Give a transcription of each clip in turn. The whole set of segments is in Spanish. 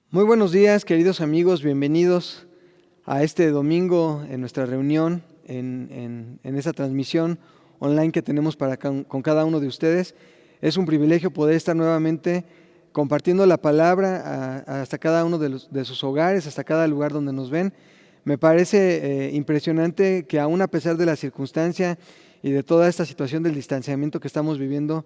Muy buenos días, queridos amigos, bienvenidos a este domingo en nuestra reunión, en esta transmisión online que tenemos con cada uno de ustedes. Es un privilegio poder estar nuevamente compartiendo la palabra hasta cada uno de sus hogares, hasta cada lugar donde nos ven. Me parece impresionante que aún a pesar de la circunstancia y de toda esta situación del distanciamiento que estamos viviendo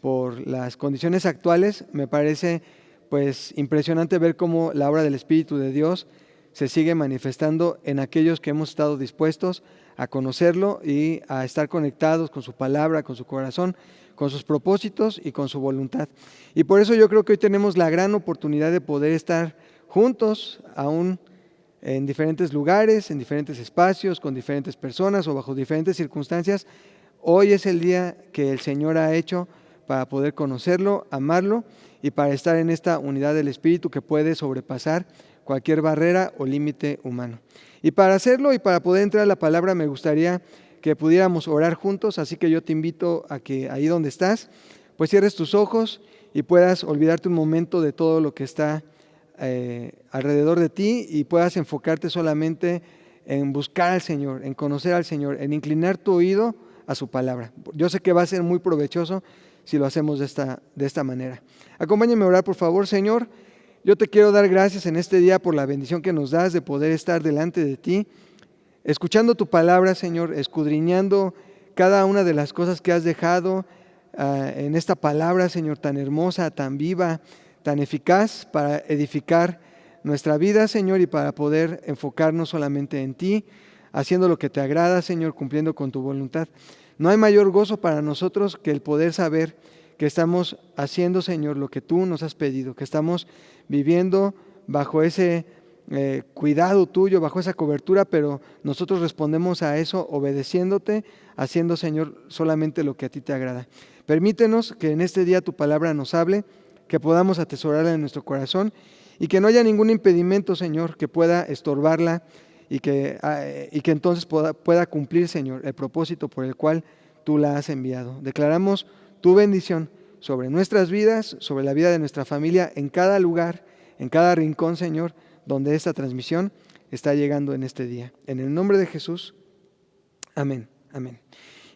por las condiciones actuales, me parece pues impresionante ver cómo la obra del Espíritu de Dios se sigue manifestando en aquellos que hemos estado dispuestos a conocerlo y a estar conectados con su palabra, con su corazón, con sus propósitos y con su voluntad. Y por eso yo creo que hoy tenemos la gran oportunidad de poder estar juntos, aún en diferentes lugares, en diferentes espacios, con diferentes personas o bajo diferentes circunstancias. Hoy es el día que el Señor ha hecho para poder conocerlo, amarlo y para estar en esta unidad del Espíritu que puede sobrepasar cualquier barrera o límite humano. Y para hacerlo y para poder entrar a la palabra me gustaría que pudiéramos orar juntos, así que yo te invito a que ahí donde estás, pues cierres tus ojos y puedas olvidarte un momento de todo lo que está alrededor de ti y puedas enfocarte solamente en buscar al Señor, en conocer al Señor, en inclinar tu oído a su palabra. Yo sé que va a ser muy provechoso si lo hacemos de esta manera. Acompáñame a orar, por favor. Señor, yo te quiero dar gracias en este día por la bendición que nos das de poder estar delante de ti, escuchando tu palabra, Señor, escudriñando cada una de las cosas que has dejado en esta palabra, Señor, tan hermosa, tan viva, tan eficaz para edificar nuestra vida, Señor, y para poder enfocarnos solamente en ti, haciendo lo que te agrada, Señor, cumpliendo con tu voluntad. No hay mayor gozo para nosotros que el poder saber que estamos haciendo, Señor, lo que tú nos has pedido, que estamos viviendo bajo ese cuidado tuyo, bajo esa cobertura, pero nosotros respondemos a eso obedeciéndote, haciendo, Señor, solamente lo que a ti te agrada. Permítenos que en este día tu palabra nos hable, que podamos atesorarla en nuestro corazón y que no haya ningún impedimento, Señor, que pueda estorbarla y que entonces pueda cumplir, Señor, el propósito por el cual tú la has enviado. Declaramos tu bendición sobre nuestras vidas, sobre la vida de nuestra familia, en cada lugar, en cada rincón, Señor, donde esta transmisión está llegando en este día. En el nombre de Jesús, amén, amén.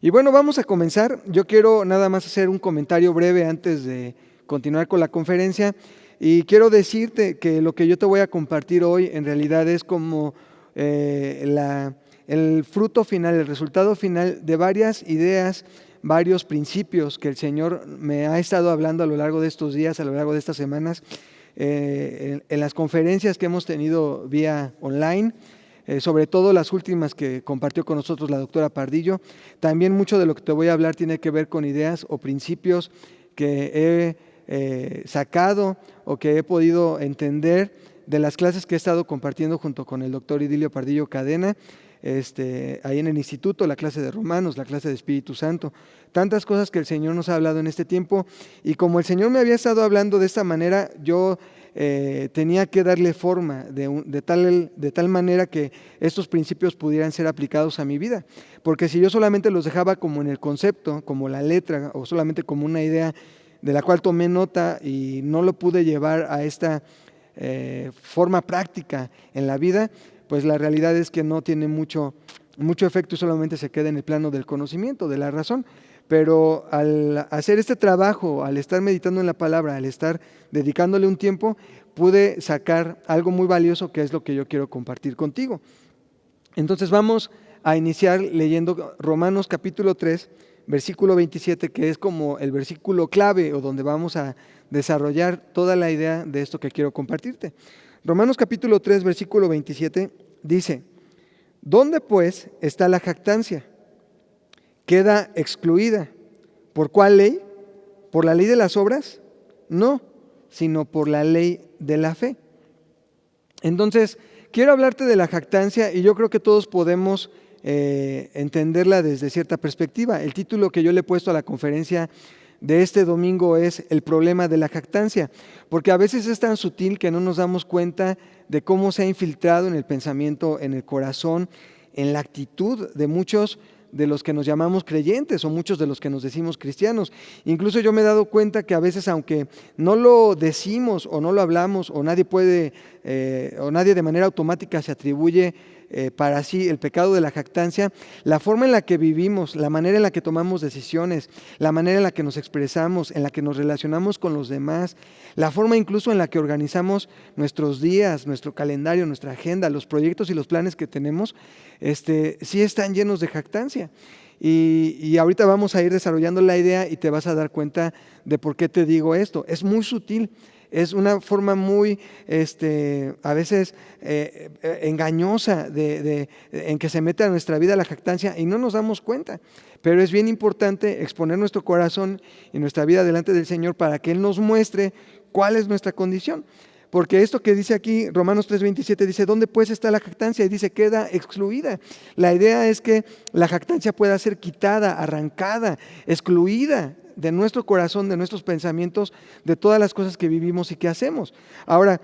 Y bueno, vamos a comenzar. Yo quiero nada más hacer un comentario breve antes de continuar con la conferencia. Y quiero decirte que lo que yo te voy a compartir hoy en realidad es como el fruto final, el resultado final de varias ideas, varios principios que el Señor me ha estado hablando a lo largo de estos días, a lo largo de estas semanas, en las conferencias que hemos tenido vía online, sobre todo las últimas que compartió con nosotros la doctora Pardillo. También mucho de lo que te voy a hablar tiene que ver con ideas o principios que he sacado o que he podido entender de las clases que he estado compartiendo junto con el doctor Idilio Pardillo Cadena, ahí en el instituto, la clase de Romanos, la clase de Espíritu Santo, tantas cosas que el Señor nos ha hablado en este tiempo. Y como el Señor me había estado hablando de esta manera, yo tenía que darle forma de tal manera que estos principios pudieran ser aplicados a mi vida, porque si yo solamente los dejaba como en el concepto, como la letra, o solamente como una idea de la cual tomé nota y no lo pude llevar a esta forma práctica en la vida, pues la realidad es que no tiene mucho efecto y solamente se queda en el plano del conocimiento, de la razón. Pero al hacer este trabajo, al estar meditando en la palabra, al estar dedicándole un tiempo, pude sacar algo muy valioso que es lo que yo quiero compartir contigo. Entonces vamos a iniciar leyendo Romanos capítulo 3, versículo 27, que es como el versículo clave o donde vamos a desarrollar toda la idea de esto que quiero compartirte. Romanos capítulo 3, versículo 27 dice: ¿dónde pues está la jactancia? Queda excluida. ¿Por cuál ley? ¿Por la ley de las obras? No, sino por la ley de la fe. Entonces, quiero hablarte de la jactancia y yo creo que todos podemos entenderla desde cierta perspectiva. El título que yo le he puesto a la conferencia de este domingo es el problema de la jactancia, porque a veces es tan sutil que no nos damos cuenta de cómo se ha infiltrado en el pensamiento, en el corazón, en la actitud de muchos de los que nos llamamos creyentes o muchos de los que nos decimos cristianos. Incluso yo me he dado cuenta que a veces, aunque no lo decimos o no lo hablamos o nadie puede o nadie de manera automática se atribuye para sí el pecado de la jactancia, la forma en la que vivimos, la manera en la que tomamos decisiones, la manera en la que nos expresamos, en la que nos relacionamos con los demás, la forma incluso en la que organizamos nuestros días, nuestro calendario, nuestra agenda, los proyectos y los planes que tenemos, sí están llenos de jactancia. Y ahorita vamos a ir desarrollando la idea y te vas a dar cuenta de por qué te digo esto. Es muy sutil. Es una forma muy, a veces engañosa en que se mete a nuestra vida la jactancia y no nos damos cuenta. Pero es bien importante exponer nuestro corazón y nuestra vida delante del Señor para que Él nos muestre cuál es nuestra condición. Porque esto que dice aquí, Romanos 3:27, dice, ¿dónde pues está la jactancia? Y dice, queda excluida. La idea es que la jactancia pueda ser quitada, arrancada, excluida de nuestro corazón, de nuestros pensamientos, de todas las cosas que vivimos y que hacemos. Ahora,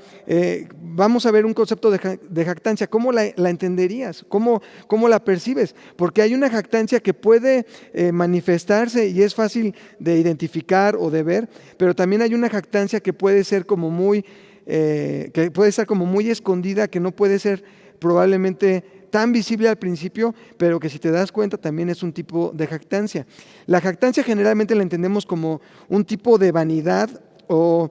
vamos a ver un concepto de jactancia. ¿Cómo la entenderías? ¿Cómo la percibes? Porque hay una jactancia que puede manifestarse y es fácil de identificar o de ver, pero también hay una jactancia que puede ser como muy escondida, que no puede ser probablemente tan visible al principio, pero que si te das cuenta también es un tipo de jactancia. La jactancia generalmente la entendemos como un tipo de vanidad o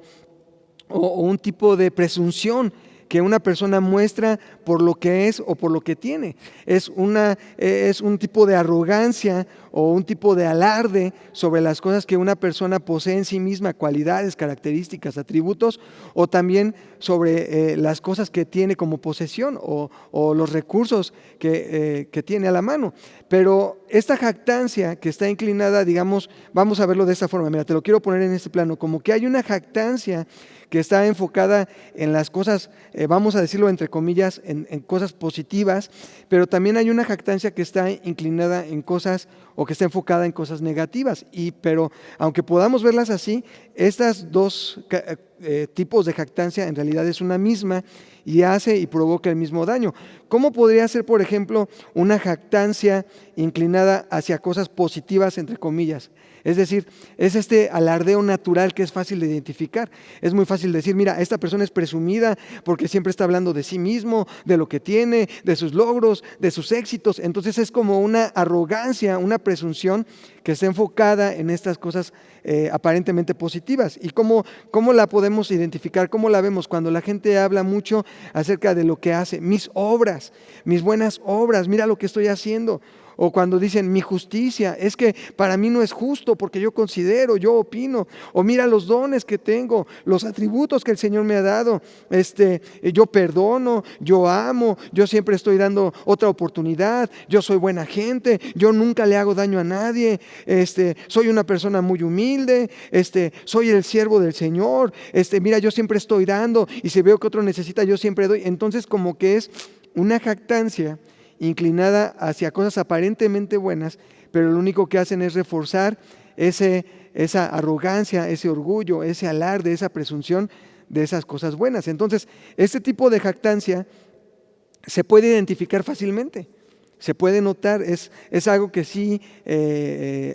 un tipo de presunción que una persona muestra por lo que es o por lo que tiene. Es un tipo de arrogancia o un tipo de alarde sobre las cosas que una persona posee en sí misma, cualidades, características, atributos, o también sobre las cosas que tiene como posesión o los recursos que tiene a la mano. Pero esta jactancia que está inclinada, digamos, vamos a verlo de esta forma, mira, te lo quiero poner en este plano, como que hay una jactancia que está enfocada en las cosas, vamos a decirlo entre comillas, en cosas positivas, pero también hay una jactancia que está inclinada en cosas o que está enfocada en cosas negativas. Pero aunque podamos verlas así, estas dos tipos de jactancia en realidad es una misma y hace y provoca el mismo daño. ¿Cómo podría ser, por ejemplo, una jactancia inclinada hacia cosas positivas, entre comillas? Es decir, es este alardeo natural que es fácil de identificar. Es muy fácil decir, mira, esta persona es presumida porque siempre está hablando de sí mismo, de lo que tiene, de sus logros, de sus éxitos. Entonces es como una arrogancia, una presunción que está enfocada en estas cosas aparentemente positivas. ¿Y cómo la podemos identificar? ¿Cómo la vemos? Cuando la gente habla mucho acerca de lo que hace, mis obras, mis buenas obras, mira lo que estoy haciendo. O cuando dicen mi justicia, es que para mí no es justo porque yo considero, yo opino. O mira los dones que tengo, los atributos que el Señor me ha dado. Yo perdono, yo amo, yo siempre estoy dando otra oportunidad, yo soy buena gente, yo nunca le hago daño a nadie, soy una persona muy humilde, soy el siervo del Señor, mira, yo siempre estoy dando y si veo que otro necesita, yo siempre doy. Entonces como que es una jactancia inclinada hacia cosas aparentemente buenas, pero lo único que hacen es reforzar esa arrogancia, ese orgullo, ese alarde, esa presunción de esas cosas buenas. Entonces, este tipo de jactancia se puede identificar fácilmente, se puede notar, es algo que sí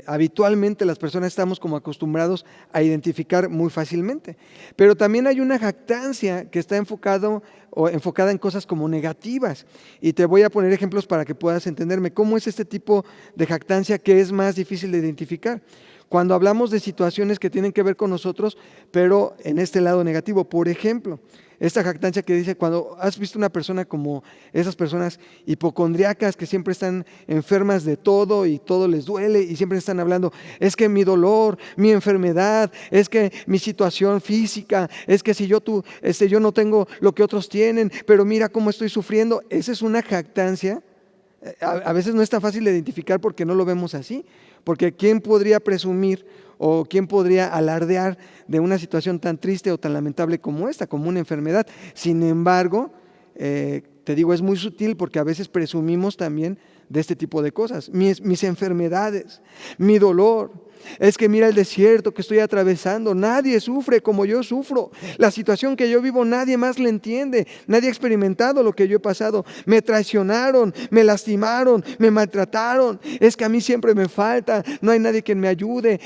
habitualmente las personas estamos como acostumbrados a identificar muy fácilmente. Pero también hay una jactancia que está enfocada en cosas como negativas. Y te voy a poner ejemplos para que puedas entenderme. ¿Cómo es este tipo de jactancia que es más difícil de identificar? Cuando hablamos de situaciones que tienen que ver con nosotros, pero en este lado negativo. Por ejemplo, esta jactancia que dice, cuando has visto una persona como esas personas hipocondriacas que siempre están enfermas de todo y todo les duele y siempre están hablando, es que mi dolor, mi enfermedad, es que mi situación física, es que si yo no tengo lo que otros tienen, pero mira cómo estoy sufriendo. Esa es una jactancia. A veces no es tan fácil de identificar porque no lo vemos así, porque ¿quién podría presumir o quién podría alardear de una situación tan triste o tan lamentable como esta, como una enfermedad? Sin embargo, te digo, es muy sutil porque a veces presumimos también de este tipo de cosas, mis enfermedades, mi dolor. Es que mira el desierto que estoy atravesando, nadie sufre como yo sufro. La situación que yo vivo nadie más la entiende, nadie ha experimentado lo que yo he pasado. Me traicionaron, me lastimaron, me maltrataron. Es que a mí siempre me falta, no hay nadie que me ayude.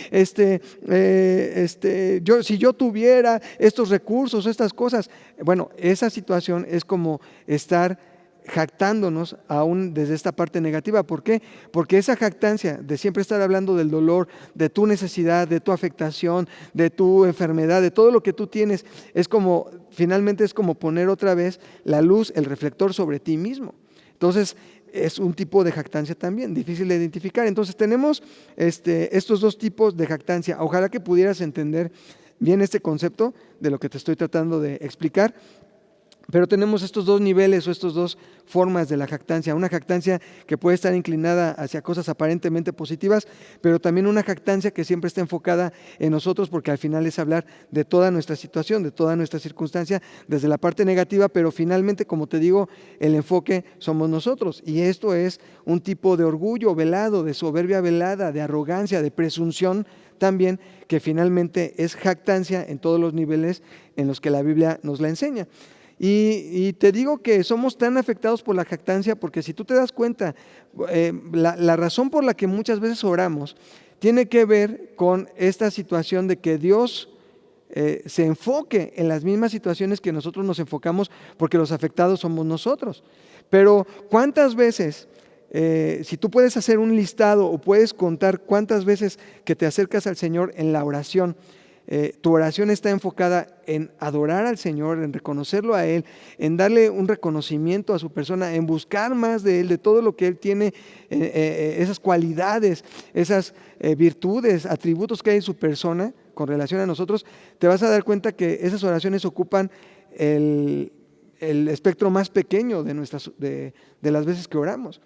Si yo tuviera estos recursos, estas cosas. Bueno, esa situación es como estar jactándonos aún desde esta parte negativa. ¿Por qué? Porque esa jactancia de siempre estar hablando del dolor, de tu necesidad, de tu afectación, de tu enfermedad, de todo lo que tú tienes, finalmente es como poner otra vez la luz, el reflector sobre ti mismo. Entonces, es un tipo de jactancia también, difícil de identificar. Entonces, tenemos estos dos tipos de jactancia. Ojalá que pudieras entender bien este concepto de lo que te estoy tratando de explicar. Pero tenemos estos dos niveles o estas dos formas de la jactancia. Una jactancia que puede estar inclinada hacia cosas aparentemente positivas, pero también una jactancia que siempre está enfocada en nosotros, porque al final es hablar de toda nuestra situación, de toda nuestra circunstancia, desde la parte negativa, pero finalmente, como te digo, el enfoque somos nosotros. Y esto es un tipo de orgullo velado, de soberbia velada, de arrogancia, de presunción también, que finalmente es jactancia en todos los niveles en los que la Biblia nos la enseña. Y te digo que somos tan afectados por la jactancia porque si tú te das cuenta, la razón por la que muchas veces oramos tiene que ver con esta situación de que Dios se enfoque en las mismas situaciones que nosotros nos enfocamos, porque los afectados somos nosotros. Pero ¿cuántas veces, si tú puedes hacer un listado o puedes contar cuántas veces que te acercas al Señor en la oración, tu oración está enfocada en adorar al Señor, en reconocerlo a Él, en darle un reconocimiento a su persona, en buscar más de Él, de todo lo que Él tiene, esas cualidades, esas virtudes, atributos que hay en su persona con relación a nosotros? Te vas a dar cuenta que esas oraciones ocupan el espectro más pequeño de las veces que oramos.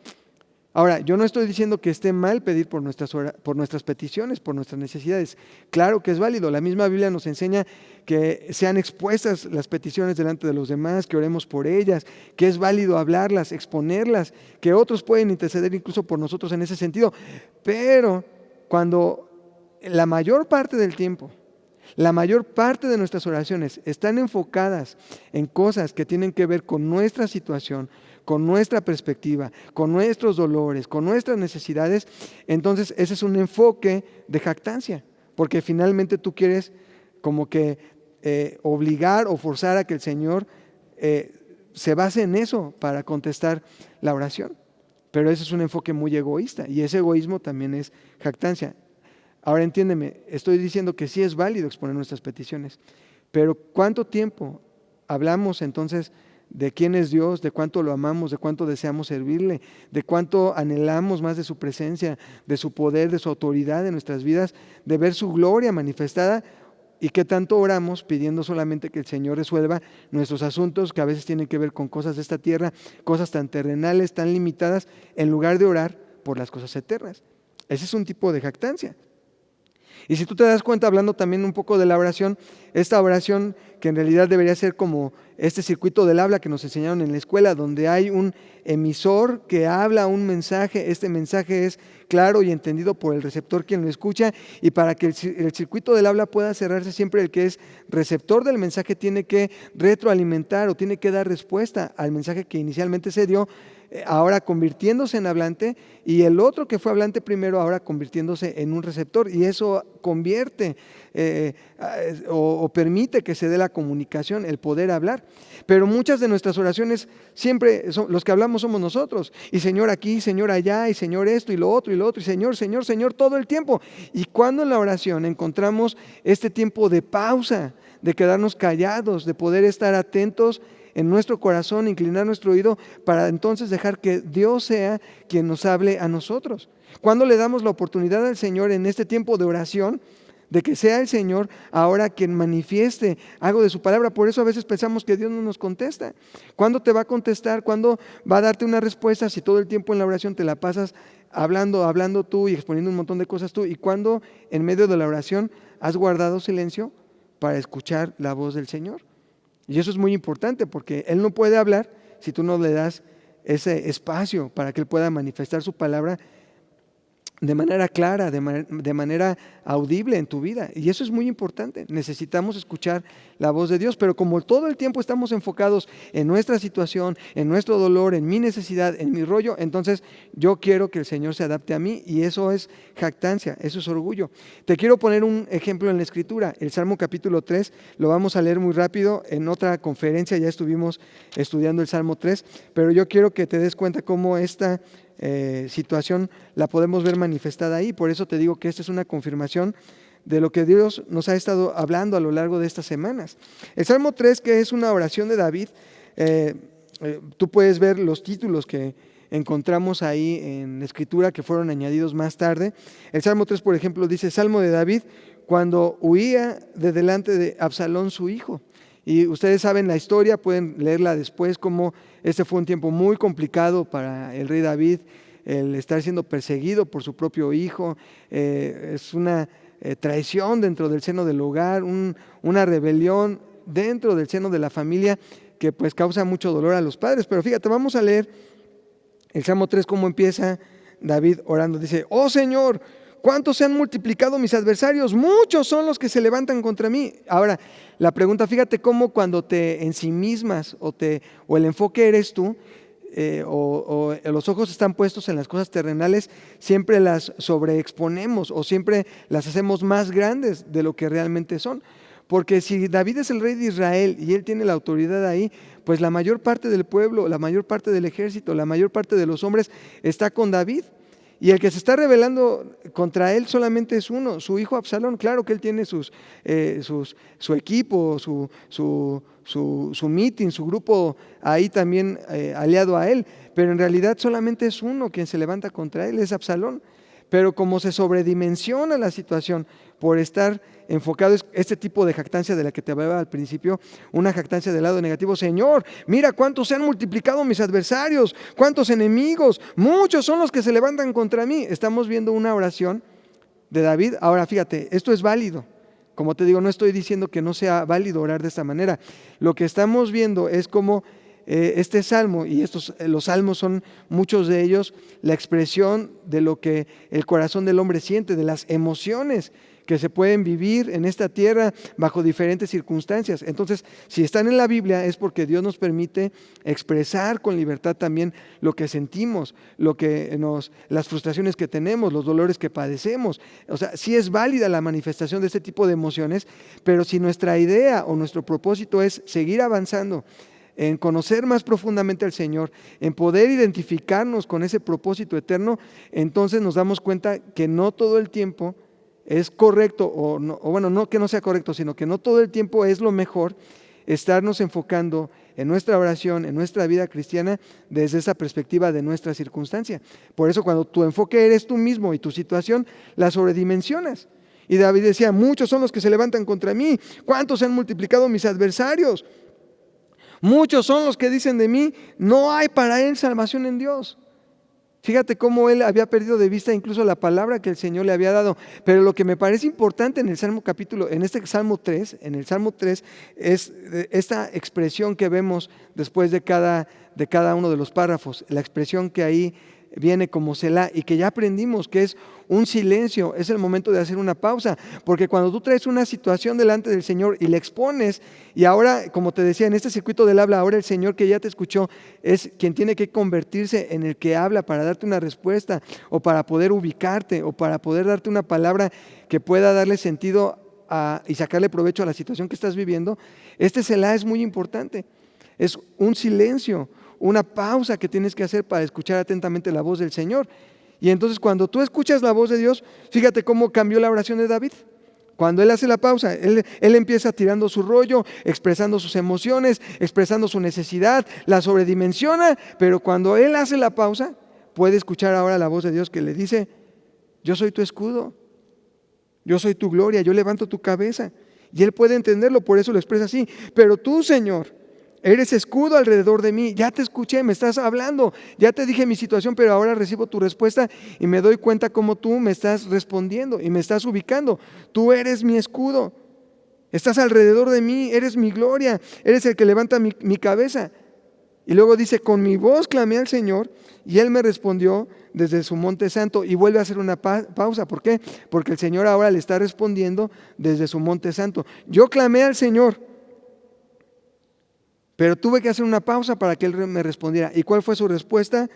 Ahora, yo no estoy diciendo que esté mal pedir por nuestras peticiones, por nuestras necesidades. Claro que es válido. La misma Biblia nos enseña que sean expuestas las peticiones delante de los demás, que oremos por ellas, que es válido hablarlas, exponerlas, que otros pueden interceder incluso por nosotros en ese sentido. Pero cuando la mayor parte del tiempo, la mayor parte de nuestras oraciones están enfocadas en cosas que tienen que ver con nuestra situación, con nuestra perspectiva, con nuestros dolores, con nuestras necesidades, entonces ese es un enfoque de jactancia, porque finalmente tú quieres como que obligar o forzar a que el Señor se base en eso para contestar la oración. Pero ese es un enfoque muy egoísta y ese egoísmo también es jactancia. Ahora entiéndeme, estoy diciendo que sí es válido exponer nuestras peticiones, pero ¿cuánto tiempo hablamos entonces de quién es Dios, de cuánto lo amamos, de cuánto deseamos servirle, de cuánto anhelamos más de su presencia, de su poder, de su autoridad en nuestras vidas, de ver su gloria manifestada? ¿Y qué tanto oramos pidiendo solamente que el Señor resuelva nuestros asuntos que a veces tienen que ver con cosas de esta tierra, cosas tan terrenales, tan limitadas, en lugar de orar por las cosas eternas? Ese es un tipo de jactancia. Y si tú te das cuenta, hablando también un poco de la oración, esta oración que en realidad debería ser como este circuito del habla que nos enseñaron en la escuela, donde hay un emisor que habla un mensaje, este mensaje es claro y entendido por el receptor quien lo escucha, y para que el circuito del habla pueda cerrarse, siempre el que es receptor del mensaje tiene que retroalimentar o tiene que dar respuesta al mensaje que inicialmente se dio, ahora convirtiéndose en hablante, y el otro que fue hablante primero ahora convirtiéndose en un receptor, y eso convierte o permite que se dé la comunicación, el poder hablar. Pero muchas de nuestras oraciones siempre los que hablamos somos nosotros, y Señor aquí, Señor allá, y Señor esto y lo otro, y Señor, Señor, Señor todo el tiempo. Y cuando en la oración encontramos este tiempo de pausa, de quedarnos callados, de poder estar atentos en nuestro corazón, inclinar nuestro oído para entonces dejar que Dios sea quien nos hable a nosotros. Cuando le damos la oportunidad al Señor en este tiempo de oración, de que sea el Señor ahora quien manifieste algo de su palabra. Por eso a veces pensamos que Dios no nos contesta. ¿Cuándo te va a contestar? ¿Cuándo va a darte una respuesta si todo el tiempo en la oración te la pasas hablando tú y exponiendo un montón de cosas tú? ¿Y cuándo en medio de la oración has guardado silencio para escuchar la voz del Señor? Y eso es muy importante porque Él no puede hablar si tú no le das ese espacio para que Él pueda manifestar su palabra de manera clara, de manera audible en tu vida. Y eso es muy importante. Necesitamos escuchar la voz de Dios, pero como todo el tiempo estamos enfocados en nuestra situación, en nuestro dolor, en mi necesidad, en mi rollo, entonces yo quiero que el Señor se adapte a mí, y eso es jactancia, eso es orgullo. Te quiero poner un ejemplo en la Escritura, el Salmo capítulo 3, lo vamos a leer muy rápido. En otra conferencia ya estuvimos estudiando el Salmo 3, pero yo quiero que te des cuenta cómo esta situación la podemos ver manifestada ahí. Por eso te digo que esta es una confirmación de lo que Dios nos ha estado hablando a lo largo de estas semanas. El Salmo 3, que es una oración de David, tú puedes ver los títulos que encontramos ahí en la Escritura que fueron añadidos más tarde. El Salmo 3, por ejemplo, dice: Salmo de David cuando huía de delante de Absalón su hijo. Y ustedes saben la historia, pueden leerla después, como este fue un tiempo muy complicado para el rey David, el estar siendo perseguido por su propio hijo. Es una traición dentro del seno del hogar, una rebelión dentro del seno de la familia que pues causa mucho dolor a los padres. Pero fíjate, vamos a leer el Salmo 3, cómo empieza David orando. Dice: oh Señor, ¿cuántos se han multiplicado mis adversarios? Muchos son los que se levantan contra mí. Ahora, la pregunta, fíjate cómo cuando te ensimismas o el enfoque eres tú, o los ojos están puestos en las cosas terrenales, siempre las sobreexponemos o siempre las hacemos más grandes de lo que realmente son. Porque si David es el rey de Israel y él tiene la autoridad ahí, pues la mayor parte del pueblo, la mayor parte del ejército, la mayor parte de los hombres está con David. Y el que se está rebelando contra él solamente es uno, su hijo Absalón. Claro que él tiene su equipo, su meeting, su grupo ahí también aliado a él, pero en realidad solamente es uno quien se levanta contra él, es Absalón. Pero como se sobredimensiona la situación por estar enfocado, es este tipo de jactancia de la que te hablaba al principio, una jactancia del lado negativo. Señor, mira cuántos se han multiplicado mis adversarios, cuántos enemigos, muchos son los que se levantan contra mí. Estamos viendo una oración de David. Ahora fíjate, esto es válido. Como te digo, no estoy diciendo que no sea válido orar de esta manera. Lo que estamos viendo es cómo este salmo, y los salmos son muchos de ellos, la expresión de lo que el corazón del hombre siente, de las emociones que se pueden vivir en esta tierra bajo diferentes circunstancias. Entonces, si están en la Biblia es porque Dios nos permite expresar con libertad también lo que sentimos, las frustraciones que tenemos, los dolores que padecemos. O sea, sí es válida la manifestación de este tipo de emociones, pero si nuestra idea o nuestro propósito es seguir avanzando en conocer más profundamente al Señor, en poder identificarnos con ese propósito eterno, entonces nos damos cuenta que no todo el tiempo es correcto, no que no sea correcto, sino que no todo el tiempo es lo mejor estarnos enfocando en nuestra oración, en nuestra vida cristiana, desde esa perspectiva de nuestra circunstancia. Por eso cuando tu enfoque eres tú mismo y tu situación, la sobredimensionas. Y David decía: muchos son los que se levantan contra mí, ¿cuántos se han multiplicado mis adversarios? Muchos son los que dicen de mí: no hay para él salvación en Dios. Fíjate cómo él había perdido de vista incluso la palabra que el Señor le había dado. Pero lo que me parece importante en el Salmo en este Salmo 3, en el Salmo 3, es esta expresión que vemos después de cada uno de los párrafos, la expresión que ahí viene como Selah, y que ya aprendimos que es un silencio, es el momento de hacer una pausa, porque cuando tú traes una situación delante del Señor y le expones, y ahora, como te decía, en este circuito del habla, ahora el Señor que ya te escuchó es quien tiene que convertirse en el que habla para darte una respuesta, o para poder ubicarte, o para poder darte una palabra que pueda darle sentido y sacarle provecho a la situación que estás viviendo. Este Selah es muy importante, es un silencio, una pausa que tienes que hacer para escuchar atentamente la voz del Señor. Y entonces cuando tú escuchas la voz de Dios, fíjate cómo cambió la oración de David. Cuando él hace la pausa, él empieza tirando su rollo, expresando sus emociones, expresando su necesidad, la sobredimensiona, pero cuando él hace la pausa, puede escuchar ahora la voz de Dios que le dice: yo soy tu escudo, yo soy tu gloria, yo levanto tu cabeza. Y él puede entenderlo, por eso lo expresa así: pero tú, Señor, eres escudo alrededor de mí, ya te escuché, me estás hablando, ya te dije mi situación, pero ahora recibo tu respuesta y me doy cuenta cómo tú me estás respondiendo y me estás ubicando. Tú eres mi escudo, estás alrededor de mí, eres mi gloria, eres el que levanta mi cabeza. Y luego dice, con mi voz clamé al Señor y Él me respondió desde su monte santo. Y vuelve a hacer una pausa. ¿Por qué? Porque el Señor ahora le está respondiendo desde su monte santo. Yo clamé al Señor, pero tuve que hacer una pausa para que Él me respondiera. ¿Y cuál fue su respuesta?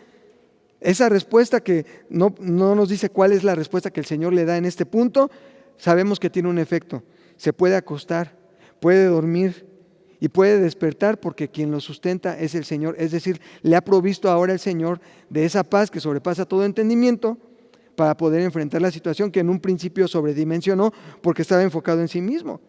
Esa respuesta que no nos dice cuál es la respuesta que el Señor le da en este punto, sabemos que tiene un efecto. Se puede acostar, puede dormir y puede despertar, porque quien lo sustenta es el Señor. Es decir, le ha provisto ahora el Señor de esa paz que sobrepasa todo entendimiento para poder enfrentar la situación que en un principio sobredimensionó porque estaba enfocado en sí mismo.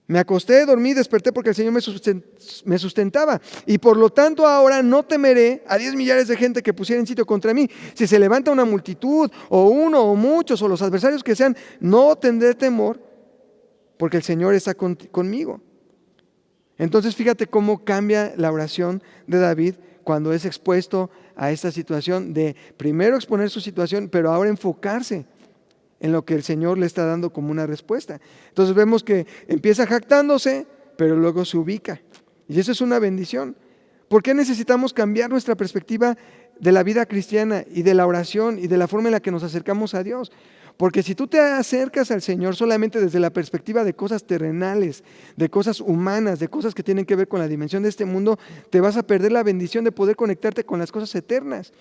Me acosté, dormí, desperté porque el Señor me sustentaba. Y por lo tanto ahora no temeré a 10 millares de gente que pusiera en sitio contra mí. Si se levanta una multitud, o uno, o muchos, o los adversarios que sean, no tendré temor, porque el Señor está conmigo. Entonces fíjate cómo cambia la oración de David cuando es expuesto a esta situación de primero exponer su situación, pero ahora enfocarse en lo que el Señor le está dando como una respuesta. Entonces vemos que empieza jactándose, pero luego se ubica. Y eso es una bendición. ¿Por qué necesitamos cambiar nuestra perspectiva de la vida cristiana y de la oración y de la forma en la que nos acercamos a Dios? Porque si tú te acercas al Señor solamente desde la perspectiva de cosas terrenales, de cosas humanas, de cosas que tienen que ver con la dimensión de este mundo, te vas a perder la bendición de poder conectarte con las cosas eternas.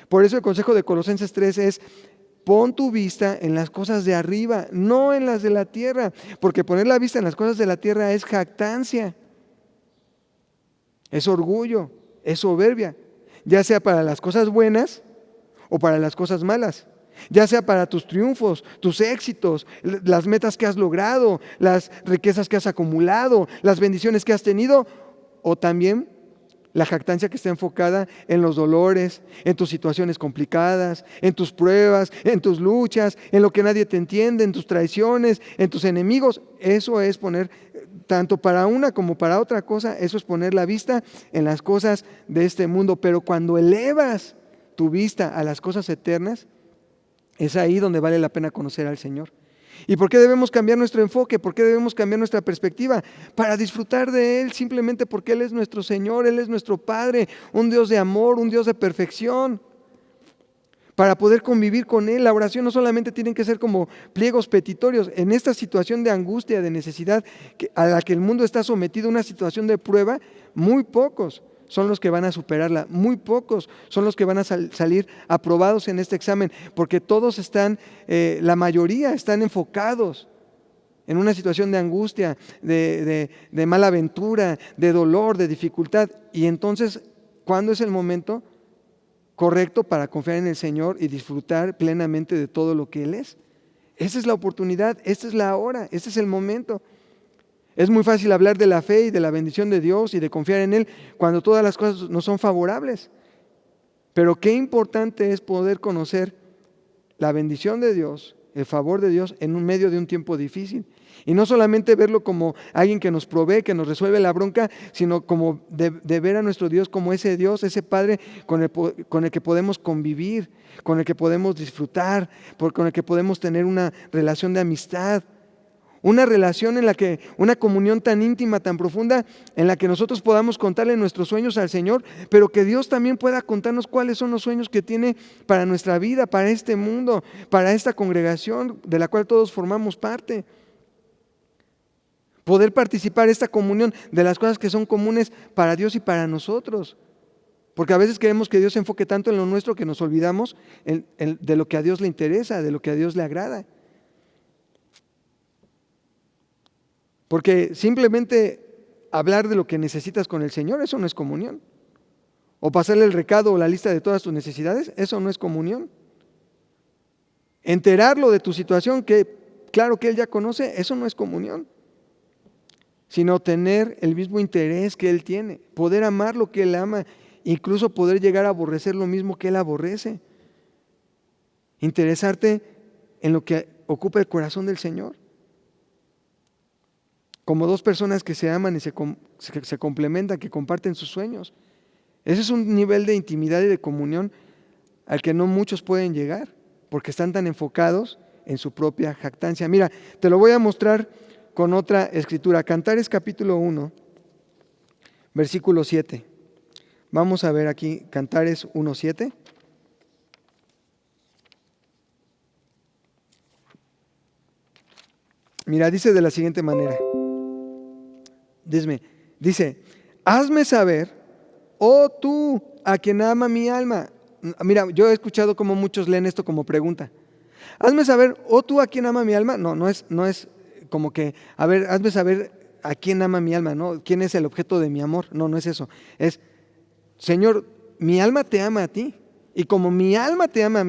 Por eso el consejo de Colosenses 3 es: pon tu vista en las cosas de arriba, no en las de la tierra, porque poner la vista en las cosas de la tierra es jactancia, es orgullo, es soberbia, ya sea para las cosas buenas o para las cosas malas, ya sea para tus triunfos, tus éxitos, las metas que has logrado, las riquezas que has acumulado, las bendiciones que has tenido, o también la jactancia que está enfocada en los dolores, en tus situaciones complicadas, en tus pruebas, en tus luchas, en lo que nadie te entiende, en tus traiciones, en tus enemigos. Eso es poner, tanto para una como para otra cosa, eso es poner la vista en las cosas de este mundo. Pero cuando elevas tu vista a las cosas eternas, es ahí donde vale la pena conocer al Señor. ¿Y por qué debemos cambiar nuestro enfoque? ¿Por qué debemos cambiar nuestra perspectiva? Para disfrutar de Él, simplemente porque Él es nuestro Señor, Él es nuestro Padre, un Dios de amor, un Dios de perfección. Para poder convivir con Él, la oración no solamente tiene que ser como pliegos petitorios. En esta situación de angustia, de necesidad a la que el mundo está sometido, una situación de prueba, muy pocos son los que van a superarla, muy pocos son los que van a salir aprobados en este examen, porque todos están, la mayoría están enfocados en una situación de angustia, de mala aventura, de dolor, de dificultad. Y entonces, ¿cuándo es el momento correcto para confiar en el Señor y disfrutar plenamente de todo lo que Él es? Esa es la oportunidad, esta es la hora, este es el momento. Es muy fácil hablar de la fe y de la bendición de Dios y de confiar en Él cuando todas las cosas no son favorables. Pero qué importante es poder conocer la bendición de Dios, el favor de Dios en medio de un tiempo difícil. Y no solamente verlo como alguien que nos provee, que nos resuelve la bronca, sino como de ver a nuestro Dios como ese Dios, ese Padre con el que podemos convivir, con el que podemos disfrutar, con el que podemos tener una relación de amistad. Una relación en la que, una comunión tan íntima, tan profunda, en la que nosotros podamos contarle nuestros sueños al Señor, pero que Dios también pueda contarnos cuáles son los sueños que tiene para nuestra vida, para este mundo, para esta congregación de la cual todos formamos parte. Poder participar en esta comunión de las cosas que son comunes para Dios y para nosotros. Porque a veces queremos que Dios se enfoque tanto en lo nuestro que nos olvidamos de lo que a Dios le interesa, de lo que a Dios le agrada. Porque simplemente hablar de lo que necesitas con el Señor, eso no es comunión. O pasarle el recado o la lista de todas tus necesidades, eso no es comunión. Enterarlo de tu situación, que claro que Él ya conoce, eso no es comunión. Sino tener el mismo interés que Él tiene, poder amar lo que Él ama, incluso poder llegar a aborrecer lo mismo que Él aborrece. Interesarte en lo que ocupa el corazón del Señor. Como dos personas que se aman y se complementan, que comparten sus sueños. Ese es un nivel de intimidad y de comunión al que no muchos pueden llegar, porque están tan enfocados en su propia jactancia. Mira, te lo voy a mostrar con otra escritura. Cantares capítulo 1, versículo 7. Vamos a ver aquí Cantares 1:7. Mira, dice de la siguiente manera. Dice, hazme saber, oh tú, a quien ama mi alma. Mira, yo he escuchado como muchos leen esto como pregunta. Hazme saber, oh tú, a quien ama mi alma. No es como que, a ver, hazme saber a quién ama mi alma, ¿no? ¿Quién es el objeto de mi amor? No es eso. Es, Señor, mi alma te ama a ti. Y como mi alma te ama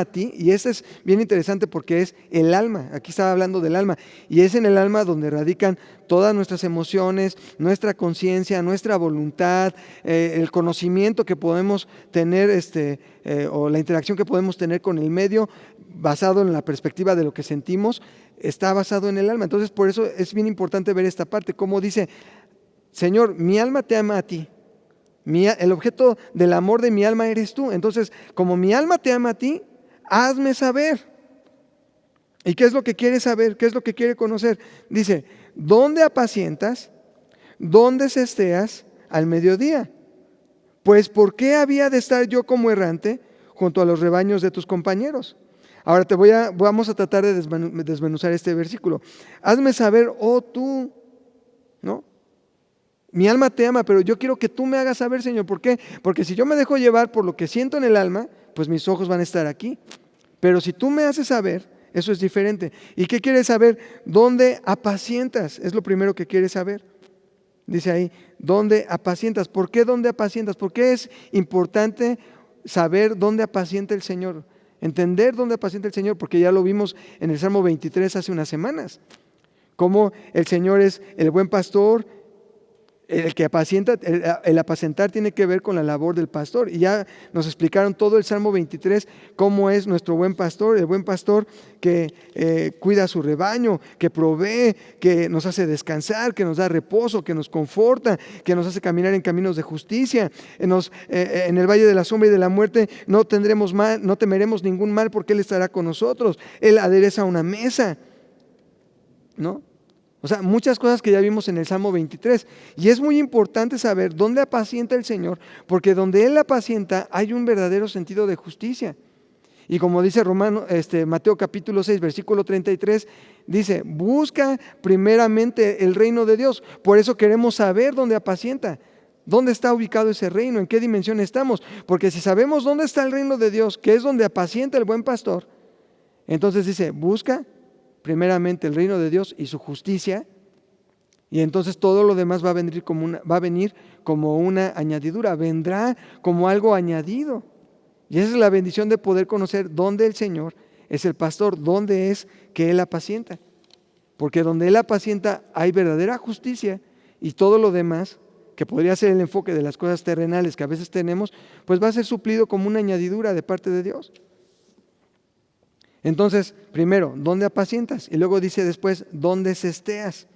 a ti, y eso es bien interesante porque es el alma, aquí estaba hablando del alma, y es en el alma donde radican todas nuestras emociones, nuestra conciencia, nuestra voluntad, el conocimiento que podemos tener, o la interacción que podemos tener con el medio, basado en la perspectiva de lo que sentimos, está basado en el alma. Entonces, por eso es bien importante ver esta parte, como dice, Señor, mi alma te ama a ti. El objeto del amor de mi alma eres tú. Entonces, como mi alma te ama a ti, hazme saber. ¿Y qué es lo que quiere saber? ¿Qué es lo que quiere conocer? Dice, ¿dónde apacientas? ¿Dónde cesteas al mediodía? Pues, ¿por qué había de estar yo como errante junto a los rebaños de tus compañeros? Ahora vamos a tratar de desmenuzar este versículo. Hazme saber, oh tú, ¿no? Mi alma te ama, pero yo quiero que tú me hagas saber, Señor. ¿Por qué? Porque si yo me dejo llevar por lo que siento en el alma, pues mis ojos van a estar aquí. Pero si tú me haces saber, eso es diferente. ¿Y qué quieres saber? ¿Dónde apacientas? Es lo primero que quieres saber. Dice ahí, ¿dónde apacientas? ¿Por qué dónde apacientas? ¿Por qué es importante saber dónde apacienta el Señor? Entender dónde apacienta el Señor, porque ya lo vimos en el Salmo 23 hace unas semanas. Cómo el Señor es el buen pastor. El que apacienta, el apacentar tiene que ver con la labor del pastor. Y ya nos explicaron todo el Salmo 23, cómo es nuestro buen pastor, el buen pastor que cuida a su rebaño, que provee, que nos hace descansar, que nos da reposo, que nos conforta, que nos hace caminar en caminos de justicia. En el valle de la sombra y de la muerte no temeremos ningún mal porque Él estará con nosotros. Él adereza una mesa, ¿no? O sea, muchas cosas que ya vimos en el Salmo 23. Y es muy importante saber dónde apacienta el Señor, porque donde Él apacienta hay un verdadero sentido de justicia. Y como dice Mateo capítulo 6, versículo 33, dice, busca primeramente el reino de Dios. Por eso queremos saber dónde apacienta. ¿Dónde está ubicado ese reino? ¿En qué dimensión estamos? Porque si sabemos dónde está el reino de Dios, que es donde apacienta el buen pastor, entonces dice, busca primeramente el reino de Dios y su justicia, y entonces todo lo demás va a venir como una añadidura, vendrá como algo añadido. Y esa es la bendición de poder conocer dónde el Señor es el pastor, dónde es que Él apacienta. Porque donde Él apacienta hay verdadera justicia, y todo lo demás, que podría ser el enfoque de las cosas terrenales que a veces tenemos, pues va a ser suplido como una añadidura de parte de Dios. Entonces, primero, ¿dónde apacientas? Y luego dice después, ¿dónde cesteas?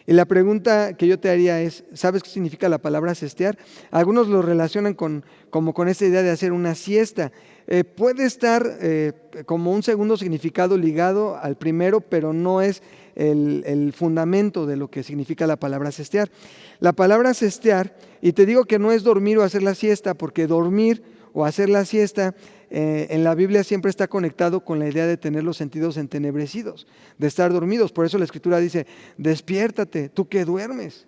Y la pregunta que yo te haría es, ¿sabes qué significa la palabra cestear? Algunos lo relacionan como con esta idea de hacer una siesta. Puede estar como un segundo significado ligado al primero, pero no es el fundamento de lo que significa la palabra cestear. La palabra cestear, y te digo que no es dormir o hacer la siesta, porque dormir o hacer la siesta en la Biblia siempre está conectado con la idea de tener los sentidos entenebrecidos, de estar dormidos. Por eso la Escritura dice, despiértate, tú que duermes.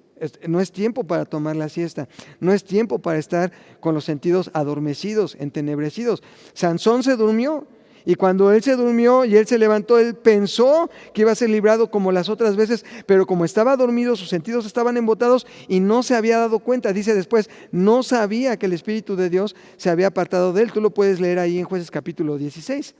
No es tiempo para tomar la siesta, no es tiempo para estar con los sentidos adormecidos, entenebrecidos. Sansón se durmió, y cuando él se durmió y él se levantó, él pensó que iba a ser librado como las otras veces, pero como estaba dormido, sus sentidos estaban embotados y no se había dado cuenta. Dice después, no sabía que el Espíritu de Dios se había apartado de él. Tú lo puedes leer ahí en Jueces capítulo 16.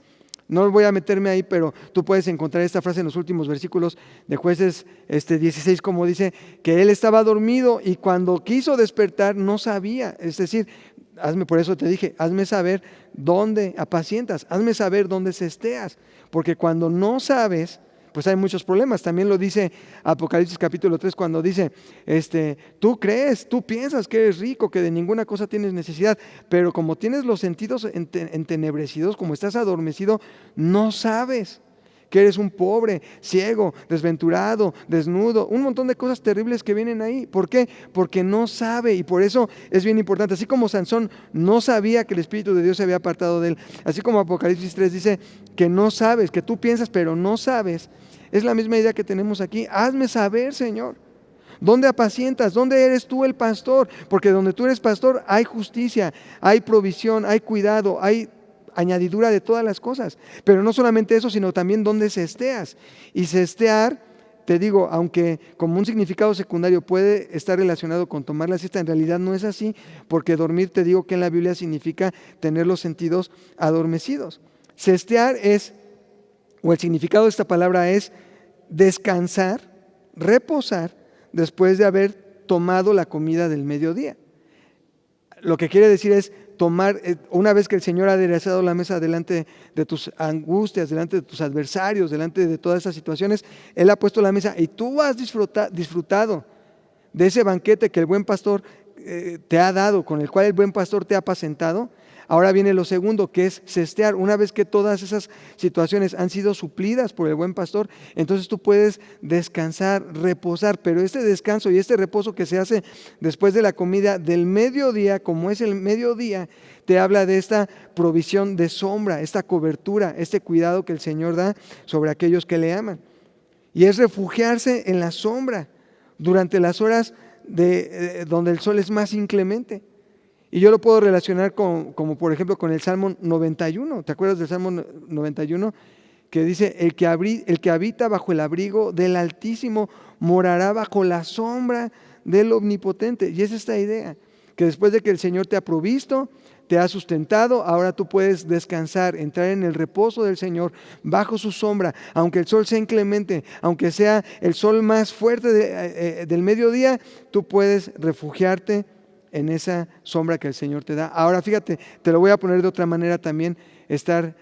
No voy a meterme ahí, pero tú puedes encontrar esta frase en los últimos versículos de Jueces 16, como dice que él estaba dormido y cuando quiso despertar no sabía. Es decir, por eso te dije, hazme saber dónde apacientas, hazme saber dónde cesteas, porque cuando no sabes, pues hay muchos problemas. También lo dice Apocalipsis capítulo 3 cuando dice, tú crees, tú piensas que eres rico, que de ninguna cosa tienes necesidad, pero como tienes los sentidos entenebrecidos, como estás adormecido, no sabes que eres un pobre, ciego, desventurado, desnudo, un montón de cosas terribles que vienen ahí. ¿Por qué? Porque no sabe, y por eso es bien importante. Así como Sansón no sabía que el Espíritu de Dios se había apartado de él, así como Apocalipsis 3 dice que no sabes, que tú piensas pero no sabes, es la misma idea que tenemos aquí. Hazme saber, Señor. ¿Dónde apacientas? ¿Dónde eres tú el pastor? Porque donde tú eres pastor hay justicia, hay provisión, hay cuidado, hay añadidura de todas las cosas. Pero no solamente eso, sino también dónde cesteas. Y cestear, te digo, aunque como un significado secundario puede estar relacionado con tomar la siesta, en realidad no es así, porque dormir, te digo que en la Biblia significa tener los sentidos adormecidos. Cestear es, o el significado de esta palabra es descansar, reposar, después de haber tomado la comida del mediodía. Lo que quiere decir es tomar, una vez que el Señor ha aderezado la mesa delante de tus angustias, delante de tus adversarios, delante de todas esas situaciones, Él ha puesto la mesa y tú has disfrutado de ese banquete que el buen pastor te ha dado, con el cual el buen pastor te ha apacentado. Ahora viene lo segundo, que es cestear. Una vez que todas esas situaciones han sido suplidas por el buen pastor, entonces tú puedes descansar, reposar. Pero este descanso y este reposo que se hace después de la comida del mediodía, como es el mediodía, te habla de esta provisión de sombra, esta cobertura, este cuidado que el Señor da sobre aquellos que le aman. Y es refugiarse en la sombra durante las horas donde el sol es más inclemente. Y yo lo puedo relacionar como por ejemplo con el Salmo 91. ¿Te acuerdas del Salmo 91? Que dice, el que habita bajo el abrigo del Altísimo morará bajo la sombra del Omnipotente. Y es esta idea, que después de que el Señor te ha provisto, te ha sustentado, ahora tú puedes descansar, entrar en el reposo del Señor, bajo su sombra, aunque el sol sea inclemente, aunque sea el sol más fuerte del mediodía, tú puedes refugiarte en esa sombra que el Señor te da. Ahora fíjate, te lo voy a poner de otra manera también, estar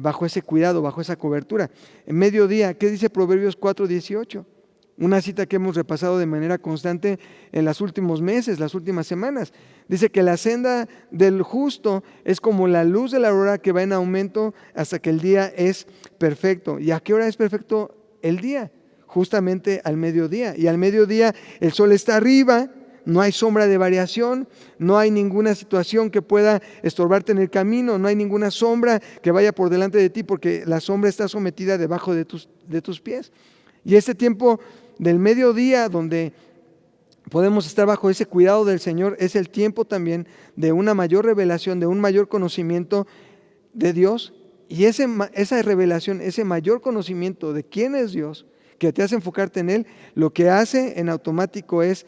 bajo ese cuidado, bajo esa cobertura. En mediodía, ¿qué dice Proverbios 4:18? Una cita que hemos repasado de manera constante en los últimos meses, las últimas semanas. Dice que la senda del justo es como la luz de la aurora que va en aumento hasta que el día es perfecto. ¿Y a qué hora es perfecto el día? Justamente al mediodía. Y al mediodía el sol está arriba, no hay sombra de variación, no hay ninguna situación que pueda estorbarte en el camino, no hay ninguna sombra que vaya por delante de ti, porque la sombra está sometida debajo de tus pies. Y este tiempo del mediodía, donde podemos estar bajo ese cuidado del Señor, es el tiempo también de una mayor revelación, de un mayor conocimiento de Dios. Y esa revelación, ese mayor conocimiento de quién es Dios, que te hace enfocarte en Él, lo que hace en automático es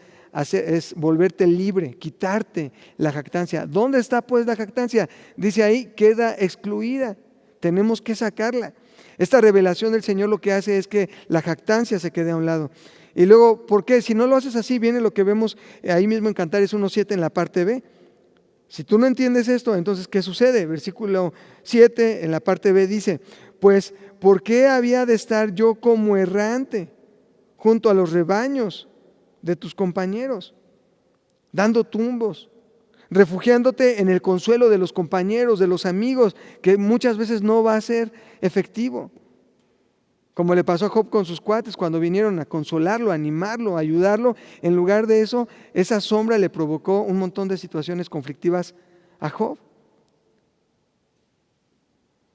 volverte libre, quitarte la jactancia. ¿Dónde está pues la jactancia? Dice ahí, queda excluida. Tenemos que sacarla. Esta revelación del Señor lo que hace es que la jactancia se quede a un lado. Y luego, ¿por qué? Si no lo haces así, viene lo que vemos ahí mismo en Cantares 1:7 en la parte B. Si tú no entiendes esto, entonces, ¿qué sucede? Versículo 7 en la parte B dice, pues, ¿por qué había de estar yo como errante junto a los rebaños de tus compañeros, dando tumbos, refugiándote en el consuelo de los compañeros, de los amigos, que muchas veces no va a ser efectivo? Como le pasó a Job con sus cuates cuando vinieron a consolarlo, a animarlo, a ayudarlo. En lugar de eso, esa sombra le provocó un montón de situaciones conflictivas a Job.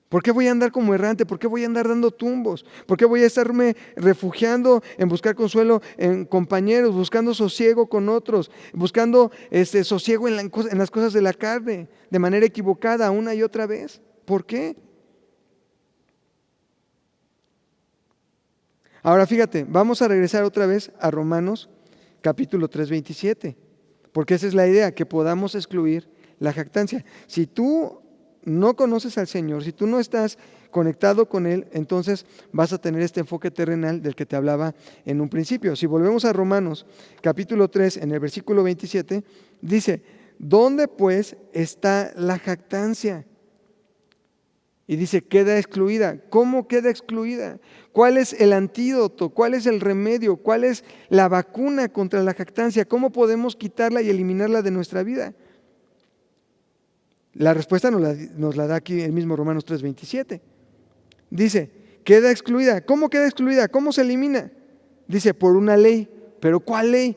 ¿Por qué voy a andar como errante? ¿Por qué voy a andar dando tumbos? ¿Por qué voy a estarme refugiando en buscar consuelo en compañeros, buscando sosiego con otros, buscando sosiego en las cosas de la carne, de manera equivocada una y otra vez? ¿Por qué? Ahora fíjate, vamos a regresar otra vez a Romanos capítulo 3:27, porque esa es la idea, que podamos excluir la jactancia. Si tú no conoces al Señor, si tú no estás conectado con Él, entonces vas a tener este enfoque terrenal del que te hablaba en un principio. Si volvemos a Romanos capítulo 3, en el versículo 27, dice, ¿dónde pues está la jactancia? Y dice, queda excluida. ¿Cómo queda excluida? ¿Cuál es el antídoto? ¿Cuál es el remedio? ¿Cuál es la vacuna contra la jactancia? ¿Cómo podemos quitarla y eliminarla de nuestra vida? La respuesta nos la da aquí el mismo Romanos 3:27. Dice queda excluida. ¿Cómo queda excluida? ¿Cómo se elimina? Dice, por una ley. ¿Pero cuál ley?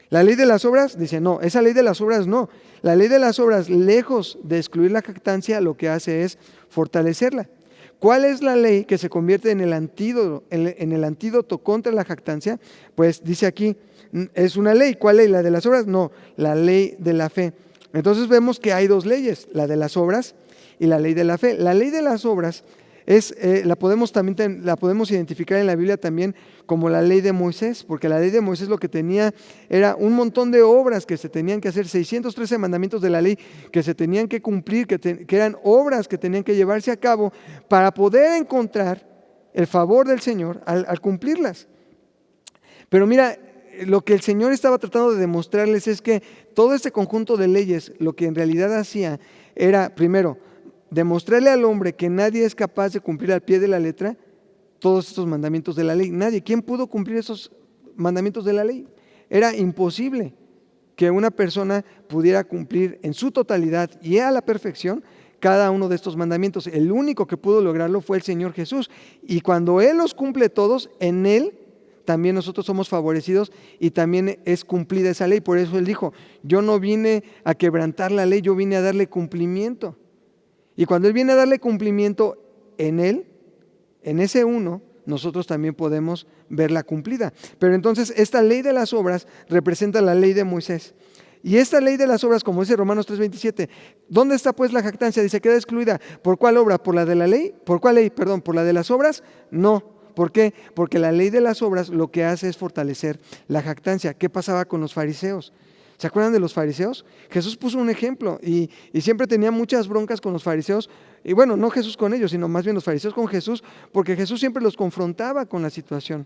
¿La ley de las obras? Dice, no, esa ley de las obras no. La ley de las obras, lejos de excluir la jactancia, lo que hace es fortalecerla. ¿Cuál es la ley que se convierte en el antídoto contra la jactancia? Pues dice aquí, es una ley. ¿Cuál ley? ¿La de las obras? No, la ley de la fe. Entonces vemos que hay dos leyes, la de las obras y la ley de la fe. La ley de las obras la podemos identificar en la Biblia también como la ley de Moisés, porque la ley de Moisés lo que tenía era un montón de obras que se tenían que hacer, 613 mandamientos de la ley que se tenían que cumplir, que eran obras que tenían que llevarse a cabo para poder encontrar el favor del Señor al cumplirlas. Pero mira, lo que el Señor estaba tratando de demostrarles es que todo este conjunto de leyes, lo que en realidad hacía era, primero, demostrarle al hombre que nadie es capaz de cumplir al pie de la letra todos estos mandamientos de la ley. Nadie. ¿Quién pudo cumplir esos mandamientos de la ley? Era imposible que una persona pudiera cumplir en su totalidad y a la perfección cada uno de estos mandamientos. El único que pudo lograrlo fue el Señor Jesús. Y cuando Él los cumple todos, en Él también nosotros somos favorecidos y también es cumplida esa ley. Por eso Él dijo, yo no vine a quebrantar la ley, yo vine a darle cumplimiento. Y cuando Él viene a darle cumplimiento en Él, en ese uno, nosotros también podemos verla cumplida. Pero entonces esta ley de las obras representa la ley de Moisés. Y esta ley de las obras, como dice Romanos 3:27, ¿dónde está pues la jactancia? Dice, queda excluida. ¿Por cuál obra? ¿Por la de la ley? ¿Por cuál ley? Perdón, ¿por la de las obras? No. ¿Por qué? Porque la ley de las obras lo que hace es fortalecer la jactancia. ¿Qué pasaba con los fariseos? ¿Se acuerdan de los fariseos? Jesús puso un ejemplo y siempre tenía muchas broncas con los fariseos. Y bueno, no Jesús con ellos, sino más bien los fariseos con Jesús, porque Jesús siempre los confrontaba con la situación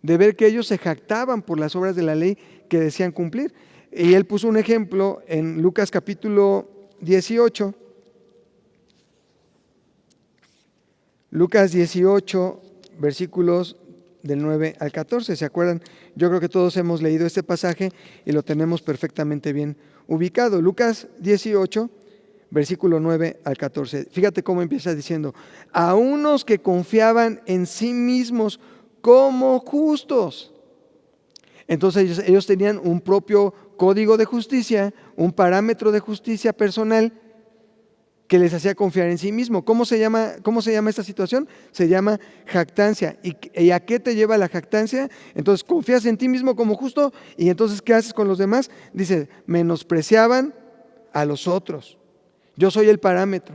de ver que ellos se jactaban por las obras de la ley que decían cumplir. Y Él puso un ejemplo en Lucas capítulo 18. Lucas 18, versículos del 9 al 14, ¿se acuerdan? Yo creo que todos hemos leído este pasaje y lo tenemos perfectamente bien ubicado. Lucas 18, versículo 9 al 14. Fíjate cómo empieza diciendo, a unos que confiaban en sí mismos como justos. Entonces ellos tenían un propio código de justicia, un parámetro de justicia personal que les hacía confiar en sí mismo. ¿Cómo se llama esta situación? Se llama jactancia. ¿Y a qué te lleva la jactancia? Entonces confías en ti mismo como justo y entonces ¿qué haces con los demás? Dice, menospreciaban a los otros. Yo soy el parámetro.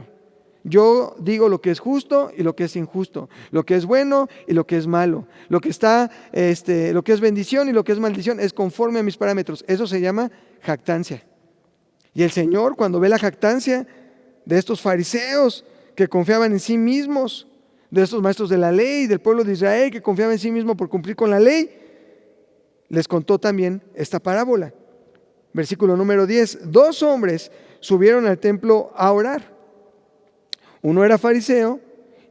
Yo digo lo que es justo y lo que es injusto, lo que es bueno y lo que es malo, lo que es bendición y lo que es maldición es conforme a mis parámetros. Eso se llama jactancia. Y el Señor, cuando ve la jactancia de estos fariseos que confiaban en sí mismos, de estos maestros de la ley, del pueblo de Israel que confiaba en sí mismo por cumplir con la ley, les contó también esta parábola. Versículo número 10. 2 hombres subieron al templo a orar. Uno era fariseo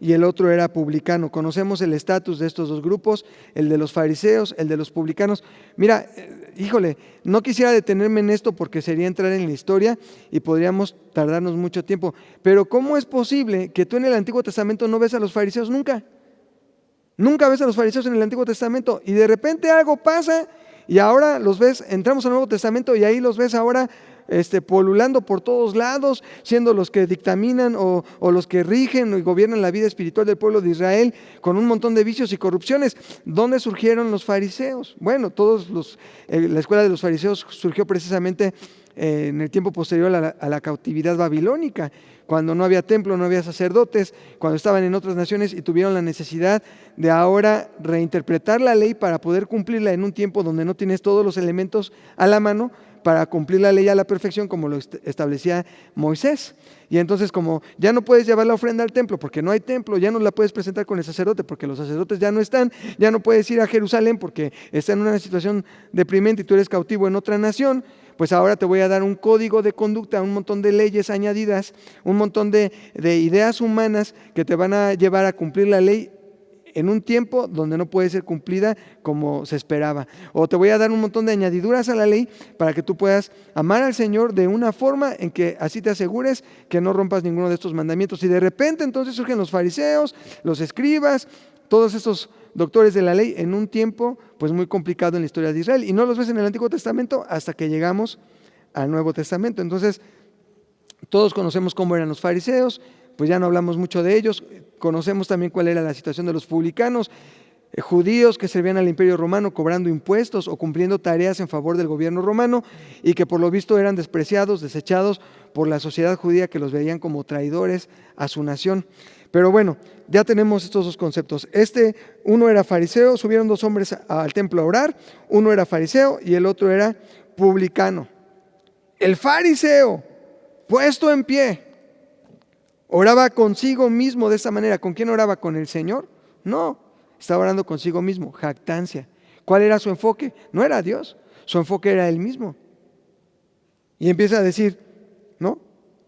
y el otro era publicano. Conocemos el estatus de estos dos grupos, el de los fariseos, el de los publicanos. Mira, híjole, no quisiera detenerme en esto porque sería entrar en la historia y podríamos tardarnos mucho tiempo. Pero ¿cómo es posible que tú en el Antiguo Testamento no ves a los fariseos nunca? Nunca ves a los fariseos en el Antiguo Testamento y de repente algo pasa y ahora los ves, entramos al Nuevo Testamento y ahí los ves ahora polulando por todos lados, siendo los que dictaminan o los que rigen y gobiernan la vida espiritual del pueblo de Israel con un montón de vicios y corrupciones. ¿Dónde surgieron los fariseos? Bueno, la escuela de los fariseos surgió precisamente en el tiempo posterior a la cautividad babilónica, cuando no había templo, no había sacerdotes, cuando estaban en otras naciones y tuvieron la necesidad de ahora reinterpretar la ley para poder cumplirla en un tiempo donde no tienes todos los elementos a la mano para cumplir la ley a la perfección como lo establecía Moisés. Y entonces como ya no puedes llevar la ofrenda al templo porque no hay templo, ya no la puedes presentar con el sacerdote porque los sacerdotes ya no están, ya no puedes ir a Jerusalén porque está en una situación deprimente y tú eres cautivo en otra nación, pues ahora te voy a dar un código de conducta, un montón de leyes añadidas, un montón de ideas humanas que te van a llevar a cumplir la ley en un tiempo donde no puede ser cumplida como se esperaba. O te voy a dar un montón de añadiduras a la ley para que tú puedas amar al Señor de una forma en que así te asegures que no rompas ninguno de estos mandamientos. Y de repente entonces surgen los fariseos, los escribas, todos estos doctores de la ley en un tiempo pues muy complicado en la historia de Israel. Y no los ves en el Antiguo Testamento hasta que llegamos al Nuevo Testamento. Entonces, todos conocemos cómo eran los fariseos, pues ya no hablamos mucho de ellos. Conocemos también cuál era la situación de los publicanos, judíos que servían al Imperio Romano cobrando impuestos o cumpliendo tareas en favor del gobierno romano y que por lo visto eran despreciados, desechados por la sociedad judía que los veían como traidores a su nación. Pero bueno, ya tenemos estos dos conceptos. Uno era fariseo, subieron dos hombres al templo a orar, uno era fariseo y el otro era publicano. El fariseo, puesto en pie, oraba consigo mismo de esta manera. ¿Con quién oraba? ¿Con el Señor? No, estaba orando consigo mismo, jactancia. ¿Cuál era su enfoque? No era Dios, su enfoque era él mismo. Y empieza a decir, ¿no?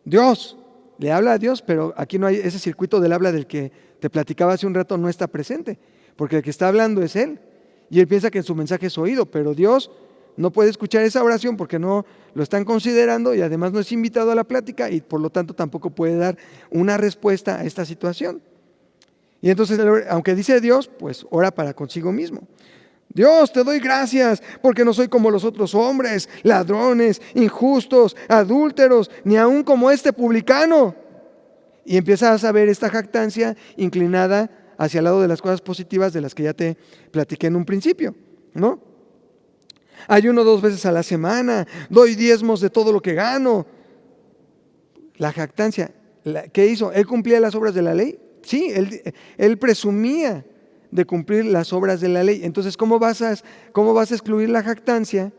Dios, le habla a Dios, pero aquí no hay ese circuito del habla del que te platicaba hace un rato, no está presente, porque el que está hablando es él. Y él piensa que su mensaje es oído, pero Dios no puede escuchar esa oración porque no lo están considerando y además no es invitado a la plática y por lo tanto tampoco puede dar una respuesta a esta situación. Y entonces, aunque dice Dios, pues ora para consigo mismo. Dios, te doy gracias porque no soy como los otros hombres, ladrones, injustos, adúlteros, ni aun como este publicano. Y empiezas a ver esta jactancia inclinada hacia el lado de las cosas positivas de las que ya te platiqué en un principio, ¿no? Ayuno 2 veces a la semana, doy diezmos de todo lo que gano. La jactancia, ¿qué hizo? ¿Él cumplía las obras de la ley? Sí, él presumía de cumplir las obras de la ley. Entonces, ¿cómo vas a excluir la jactancia?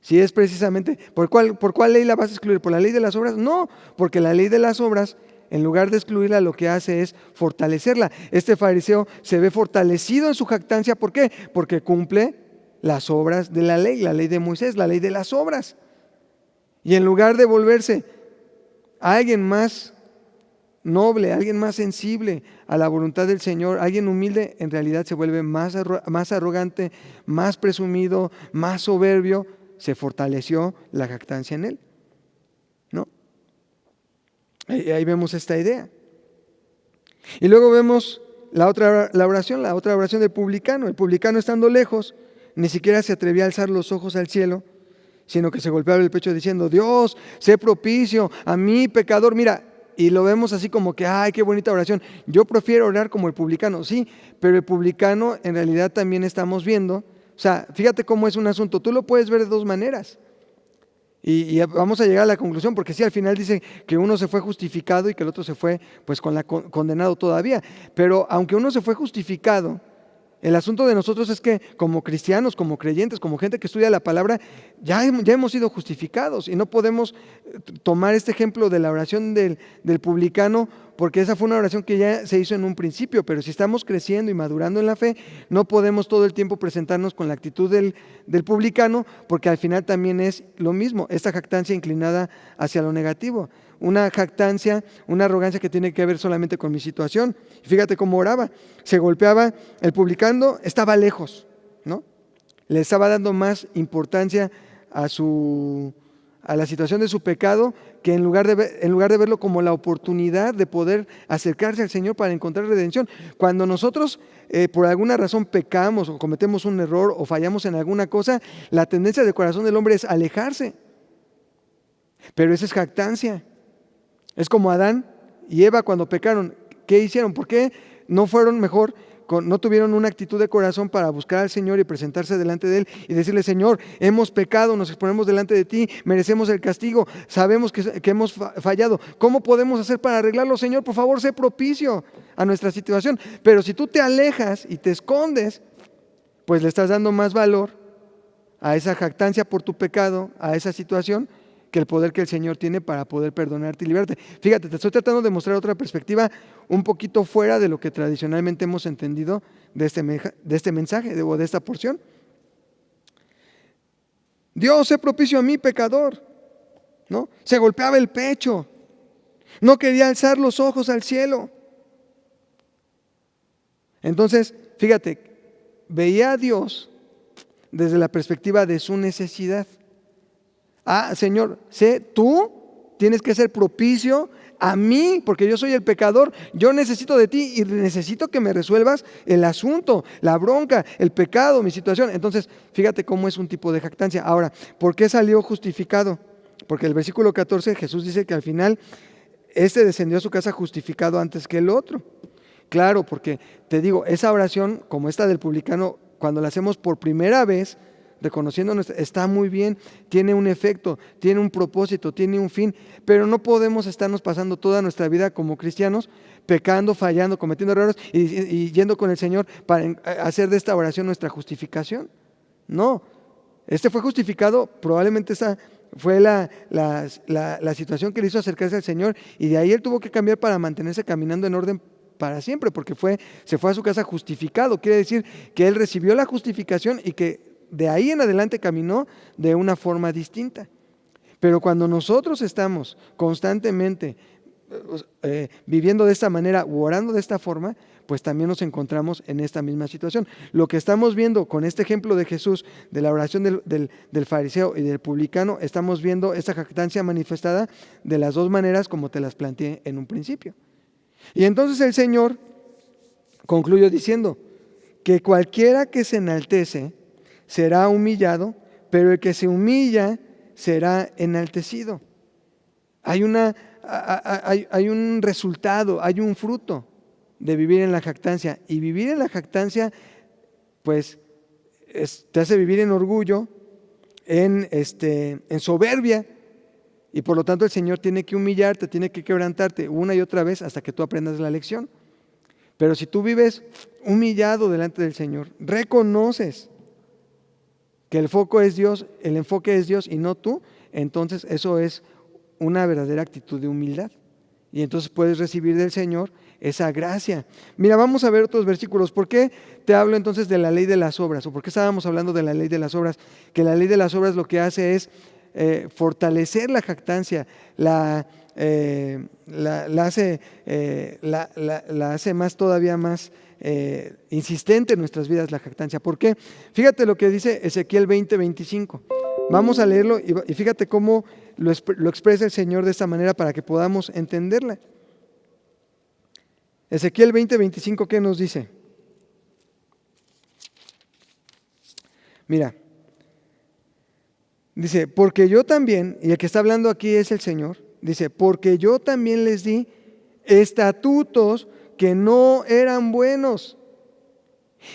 Si es precisamente, ¿por cuál ley la vas a excluir? ¿Por la ley de las obras? No, porque la ley de las obras, en lugar de excluirla, lo que hace es fortalecerla. Este fariseo se ve fortalecido en su jactancia. ¿Por qué? Porque cumple las obras de la ley de Moisés, la ley de las obras. Y en lugar de volverse a alguien más noble, alguien más sensible a la voluntad del Señor, alguien humilde, en realidad se vuelve más arrogante, más presumido, más soberbio. Se fortaleció la jactancia en él, ¿no? Ahí vemos esta idea. Y luego vemos la otra oración del publicano. El publicano, estando lejos, ni siquiera se atrevía a alzar los ojos al cielo, sino que se golpeaba el pecho diciendo, Dios, sé propicio a mí, pecador. Mira, y lo vemos así como que, ay, qué bonita oración. Yo prefiero orar como el publicano, sí, pero el publicano en realidad también estamos viendo, o sea, fíjate cómo es un asunto, tú lo puedes ver de dos maneras. Y vamos a llegar a la conclusión, porque sí, al final dice que uno se fue justificado y que el otro se fue pues condenado todavía. Pero aunque uno se fue justificado, el asunto de nosotros es que como cristianos, como creyentes, como gente que estudia la palabra, ya hemos sido justificados y no podemos tomar este ejemplo de la oración del publicano porque esa fue una oración que ya se hizo en un principio, pero si estamos creciendo y madurando en la fe, no podemos todo el tiempo presentarnos con la actitud del publicano porque al final también es lo mismo, esta jactancia inclinada hacia lo negativo. Una jactancia, una arrogancia que tiene que ver solamente con mi situación. Fíjate cómo oraba, se golpeaba, el publicano estaba lejos, ¿no? Le estaba dando más importancia a la situación de su pecado que en lugar de verlo como la oportunidad de poder acercarse al Señor para encontrar redención. Cuando nosotros por alguna razón pecamos o cometemos un error o fallamos en alguna cosa, la tendencia del corazón del hombre es alejarse. Pero esa es jactancia. Es como Adán y Eva cuando pecaron. ¿Qué hicieron? ¿Por qué no fueron mejor? No tuvieron una actitud de corazón para buscar al Señor y presentarse delante de Él y decirle, Señor, hemos pecado, nos exponemos delante de ti, merecemos el castigo, sabemos que hemos fallado. ¿Cómo podemos hacer para arreglarlo? Señor, por favor, sé propicio a nuestra situación. Pero si tú te alejas y te escondes, pues le estás dando más valor a esa jactancia por tu pecado, a esa situación, que el poder que el Señor tiene para poder perdonarte y liberarte. Fíjate, te estoy tratando de mostrar otra perspectiva un poquito fuera de lo que tradicionalmente hemos entendido de este mensaje, de esta porción. Dios, sé propicio a mí, pecador, ¿no? Se golpeaba el pecho, no quería alzar los ojos al cielo. Entonces, fíjate, veía a Dios desde la perspectiva de su necesidad. Señor, tú tienes que ser propicio a mí, porque yo soy el pecador, yo necesito de ti y necesito que me resuelvas el asunto, la bronca, el pecado, mi situación. Entonces, fíjate cómo es un tipo de jactancia. Ahora, ¿por qué salió justificado? Porque el versículo 14 Jesús dice que al final descendió a su casa justificado antes que el otro. Claro, porque te digo, esa oración, como esta del publicano, cuando la hacemos por primera vez, reconociendo, está muy bien, tiene un efecto, tiene un propósito, tiene un fin, pero no podemos estarnos pasando toda nuestra vida como cristianos, pecando, fallando, cometiendo errores y yendo con el Señor para hacer de esta oración nuestra justificación. No, fue justificado, probablemente esa fue la situación que le hizo acercarse al Señor, y de ahí él tuvo que cambiar para mantenerse caminando en orden para siempre, porque se fue a su casa justificado. Quiere decir que él recibió la justificación y que de ahí en adelante caminó de una forma distinta. Pero cuando nosotros estamos constantemente viviendo de esta manera u orando de esta forma, pues también nos encontramos en esta misma situación. Lo que estamos viendo con este ejemplo de Jesús, de la oración del fariseo y del publicano, estamos viendo esta jactancia manifestada de las dos maneras como te las planteé en un principio. Y entonces el Señor concluyó diciendo que cualquiera que se enaltece será humillado, pero el que se humilla será enaltecido. Hay un resultado, hay un fruto de vivir en la jactancia. Y vivir en la jactancia, pues, te hace vivir en orgullo, en soberbia. Y por lo tanto el Señor tiene que humillarte, tiene que quebrantarte una y otra vez hasta que tú aprendas la lección. Pero si tú vives humillado delante del Señor, reconoces que el foco es Dios, el enfoque es Dios y no tú, entonces eso es una verdadera actitud de humildad. Y entonces puedes recibir del Señor esa gracia. Mira, vamos a ver otros versículos. ¿Por qué te hablo entonces de la ley de las obras? ¿O por qué estábamos hablando de la ley de las obras? Que la ley de las obras lo que hace es fortalecer la jactancia, la hace todavía más insistente en nuestras vidas la jactancia. ¿Por qué? Fíjate lo que dice Ezequiel 20:25. Vamos a leerlo y fíjate cómo lo expresa el Señor de esta manera para que podamos entenderla. Ezequiel 20:25, ¿qué nos dice? Mira, dice, porque yo también, y el que está hablando aquí es el Señor, dice, porque yo también les di estatutos que no eran buenos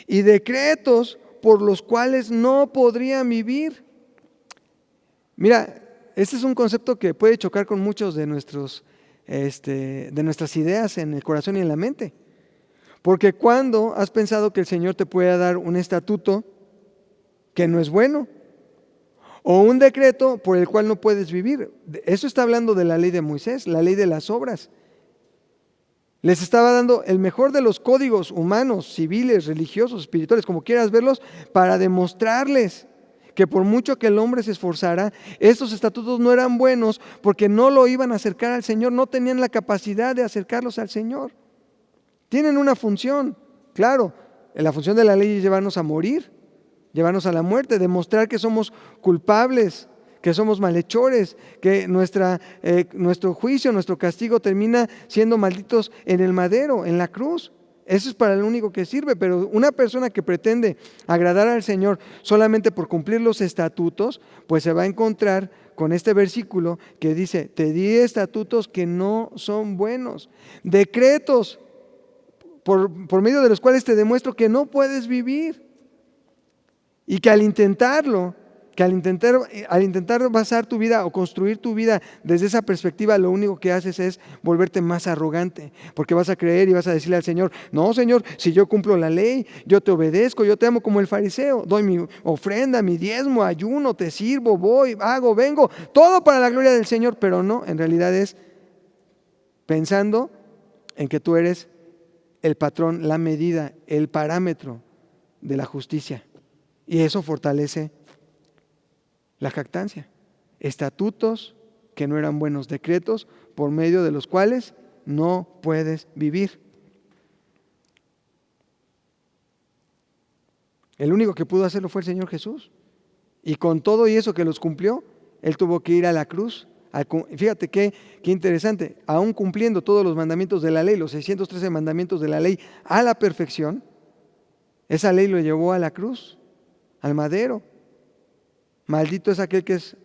y decretos por los cuales no podrían vivir. Mira, este es un concepto que puede chocar con muchos de nuestras ideas en el corazón y en la mente. Porque ¿cuándo has pensado que el Señor te pueda dar un estatuto que no es bueno? O un decreto por el cual no puedes vivir. Eso está hablando de la ley de Moisés, la ley de las obras. Les estaba dando el mejor de los códigos humanos, civiles, religiosos, espirituales, como quieras verlos, para demostrarles que por mucho que el hombre se esforzara, estos estatutos no eran buenos porque no lo iban a acercar al Señor, no tenían la capacidad de acercarlos al Señor. Tienen una función, claro, la función de la ley es llevarnos a morir, llevarnos a la muerte, demostrar que somos culpables, que somos malhechores, que nuestro juicio, nuestro castigo termina siendo malditos en el madero, en la cruz. Eso es para lo único que sirve, pero una persona que pretende agradar al Señor solamente por cumplir los estatutos, pues se va a encontrar con este versículo que dice, te di estatutos que no son buenos, decretos por medio de los cuales te demuestro que no puedes vivir. Y que al intentar basar tu vida o construir tu vida desde esa perspectiva, lo único que haces es volverte más arrogante, porque vas a creer y vas a decirle al Señor, no Señor, si yo cumplo la ley, yo te obedezco, yo te amo como el fariseo, doy mi ofrenda, mi diezmo, ayuno, te sirvo, voy, hago, vengo, todo para la gloria del Señor, pero no, en realidad es pensando en que tú eres el patrón, la medida, el parámetro de la justicia. Y eso fortalece la jactancia. Estatutos que no eran buenos, decretos por medio de los cuales no puedes vivir. El único que pudo hacerlo fue el Señor Jesús. Y con todo y eso que los cumplió, Él tuvo que ir a la cruz. Fíjate qué interesante, aún cumpliendo todos los mandamientos de la ley, los 613 mandamientos de la ley a la perfección, esa ley lo llevó a la cruz, al madero. Maldito es aquel que es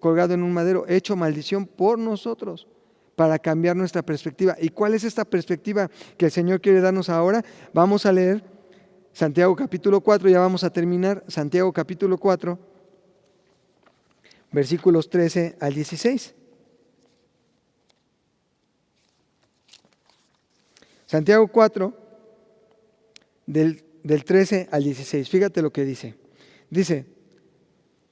colgado en un madero, hecho maldición por nosotros, para cambiar nuestra perspectiva. ¿Y cuál es esta perspectiva que el Señor quiere darnos ahora? Vamos a leer Santiago capítulo 4, ya vamos a terminar. Santiago capítulo 4, versículos 13 al 16. Santiago 4, del 13 al 16. Fíjate lo que dice. Dice,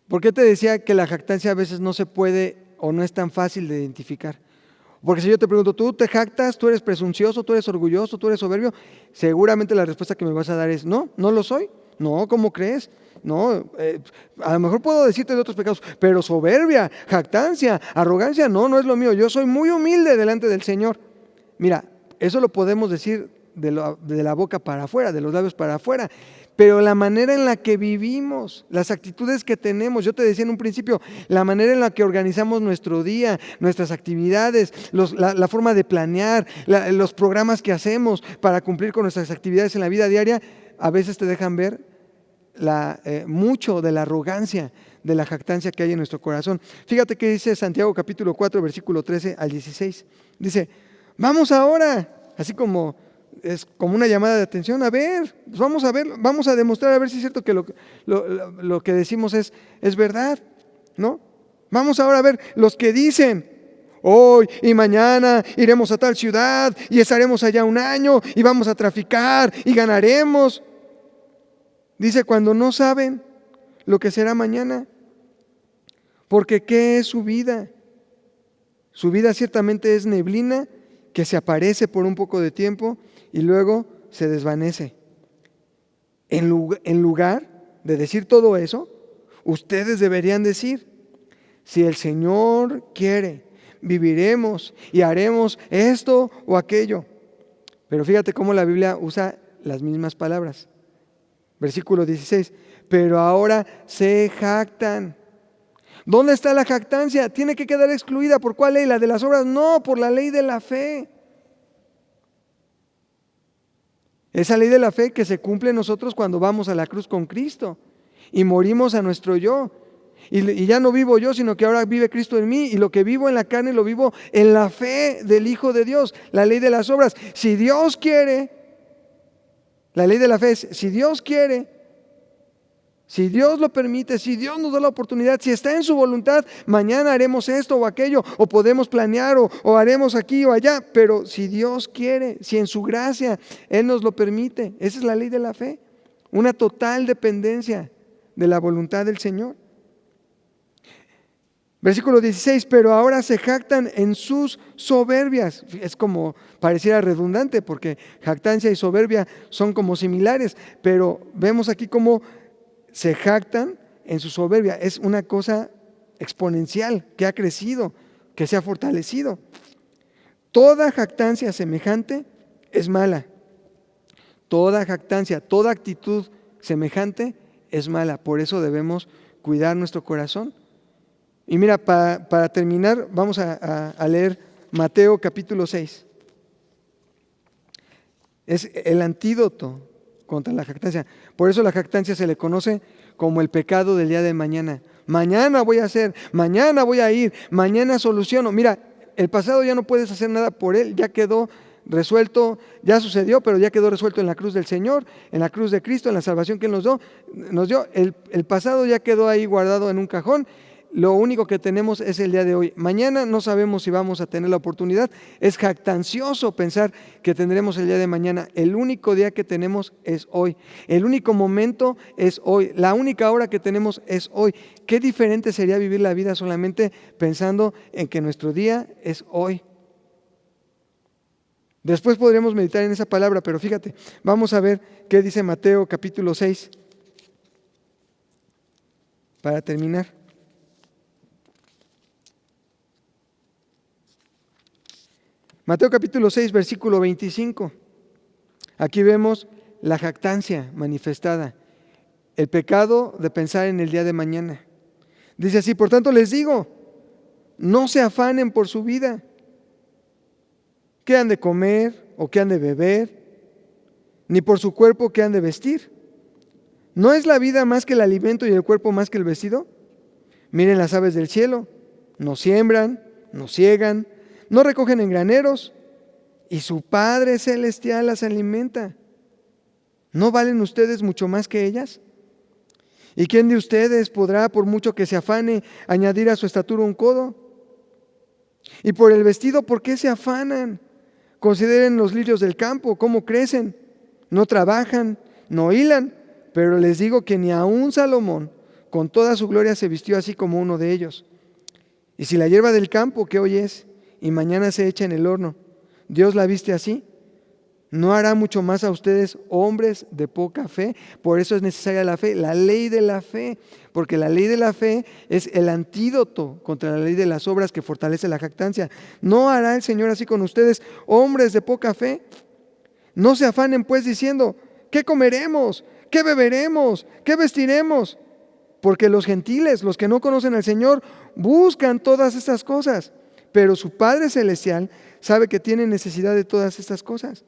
¿por qué te decía que la jactancia a veces no se puede o no es tan fácil de identificar? Porque si yo te pregunto, ¿tú te jactas? ¿Tú eres presuncioso? ¿Tú eres orgulloso? ¿Tú eres soberbio? Seguramente la respuesta que me vas a dar es, no, no lo soy. No, ¿cómo crees? No, a lo mejor puedo decirte de otros pecados, pero soberbia, jactancia, arrogancia, no es lo mío. Yo soy muy humilde delante del Señor. Mira, eso lo podemos decir de la boca para afuera, de los labios para afuera. Pero la manera en la que vivimos, las actitudes que tenemos, yo te decía en un principio, la manera en la que organizamos nuestro día, nuestras actividades, la forma de planear, los programas que hacemos para cumplir con nuestras actividades en la vida diaria, a veces te dejan ver mucho de la arrogancia, de la jactancia que hay en nuestro corazón. Fíjate que dice Santiago capítulo 4, versículo 13 al 16. Dice, vamos ahora, así como es como una llamada de atención, a ver, vamos a demostrar a ver si es cierto que lo que decimos es verdad, ¿no? Vamos ahora a ver los que dicen, hoy y mañana iremos a tal ciudad y estaremos allá un año y vamos a traficar y ganaremos. Dice, cuando no saben lo que será mañana, porque ¿qué es su vida? Su vida ciertamente es neblina que se aparece por un poco de tiempo y luego se desvanece. En lugar de decir todo eso, ustedes deberían decir, si el Señor quiere, viviremos y haremos esto o aquello. Pero fíjate cómo la Biblia usa las mismas palabras. Versículo 16, pero ahora se jactan. ¿Dónde está la jactancia? Tiene que quedar excluida. ¿Por cuál ley? ¿La de las obras? No, por la ley de la fe. Esa ley de la fe que se cumple en nosotros cuando vamos a la cruz con Cristo y morimos a nuestro yo. Y ya no vivo yo, sino que ahora vive Cristo en mí. Y lo que vivo en la carne lo vivo en la fe del Hijo de Dios. La ley de las obras. Si Dios quiere, la ley de la fe es, si Dios quiere, si Dios lo permite, si Dios nos da la oportunidad, si está en su voluntad, mañana haremos esto o aquello, o podemos planear, o haremos aquí o allá. Pero si Dios quiere, si en su gracia Él nos lo permite, esa es la ley de la fe. Una total dependencia de la voluntad del Señor. Versículo 16, pero ahora se jactan en sus soberbias. Es como pareciera redundante porque jactancia y soberbia son como similares, pero vemos aquí cómo se jactan en su soberbia. Es una cosa exponencial que ha crecido, que se ha fortalecido. Toda jactancia semejante es mala. Toda jactancia, toda actitud semejante es mala. Por eso debemos cuidar nuestro corazón. Y mira, para terminar, vamos a leer Mateo capítulo 6. Es el antídoto contra la jactancia. Por eso la jactancia se le conoce como el pecado del día de mañana. Mañana voy a hacer, mañana voy a ir, mañana soluciono. Mira, el pasado ya no puedes hacer nada por él, ya quedó resuelto, ya sucedió, pero ya quedó resuelto en la cruz del Señor, en la cruz de Cristo, en la salvación que Él nos dio. El pasado ya quedó ahí guardado en un cajón. Lo único que tenemos es el día de hoy. Mañana no sabemos si vamos a tener la oportunidad. Es jactancioso pensar que tendremos el día de mañana. El único día que tenemos es hoy. El único momento es hoy. La única hora que tenemos es hoy. Qué diferente sería vivir la vida solamente pensando en que nuestro día es hoy. Después podremos meditar en esa palabra, pero fíjate, vamos a ver qué dice Mateo capítulo 6 para terminar. Mateo capítulo 6, versículo 25. Aquí vemos la jactancia manifestada. el pecado de pensar en el día de mañana. Dice así: por tanto les digo, no se afanen por su vida, qué han de comer o qué han de beber, ni por su cuerpo qué han de vestir. ¿No es la vida más que el alimento y el cuerpo más que el vestido? Miren las aves del cielo, no siembran, no siegan, no recogen en graneros, y su Padre Celestial las alimenta. ¿No valen ustedes mucho más que ellas? ¿Y quién de ustedes podrá, por mucho que se afane, añadir a su estatura un codo? Y por el vestido, ¿por qué se afanan? Consideren los lirios del campo, cómo crecen. No trabajan, no hilan, pero les digo que ni aun Salomón, con toda su gloria, se vistió así como uno de ellos. Y si la hierba del campo, que hoy es y mañana se echa en el horno, Dios la viste así, ¿no hará mucho más a ustedes, hombres de poca fe? Por eso es necesaria la fe, la ley de la fe, porque la ley de la fe es el antídoto contra la ley de las obras que fortalece la jactancia. ¿No hará el Señor así con ustedes, hombres de poca fe? No se afanen pues diciendo, ¿qué comeremos? ¿Qué beberemos? ¿Qué vestiremos? Porque los gentiles, los que no conocen al Señor, buscan todas estas cosas, pero su Padre Celestial sabe que tienen necesidad de todas estas cosas.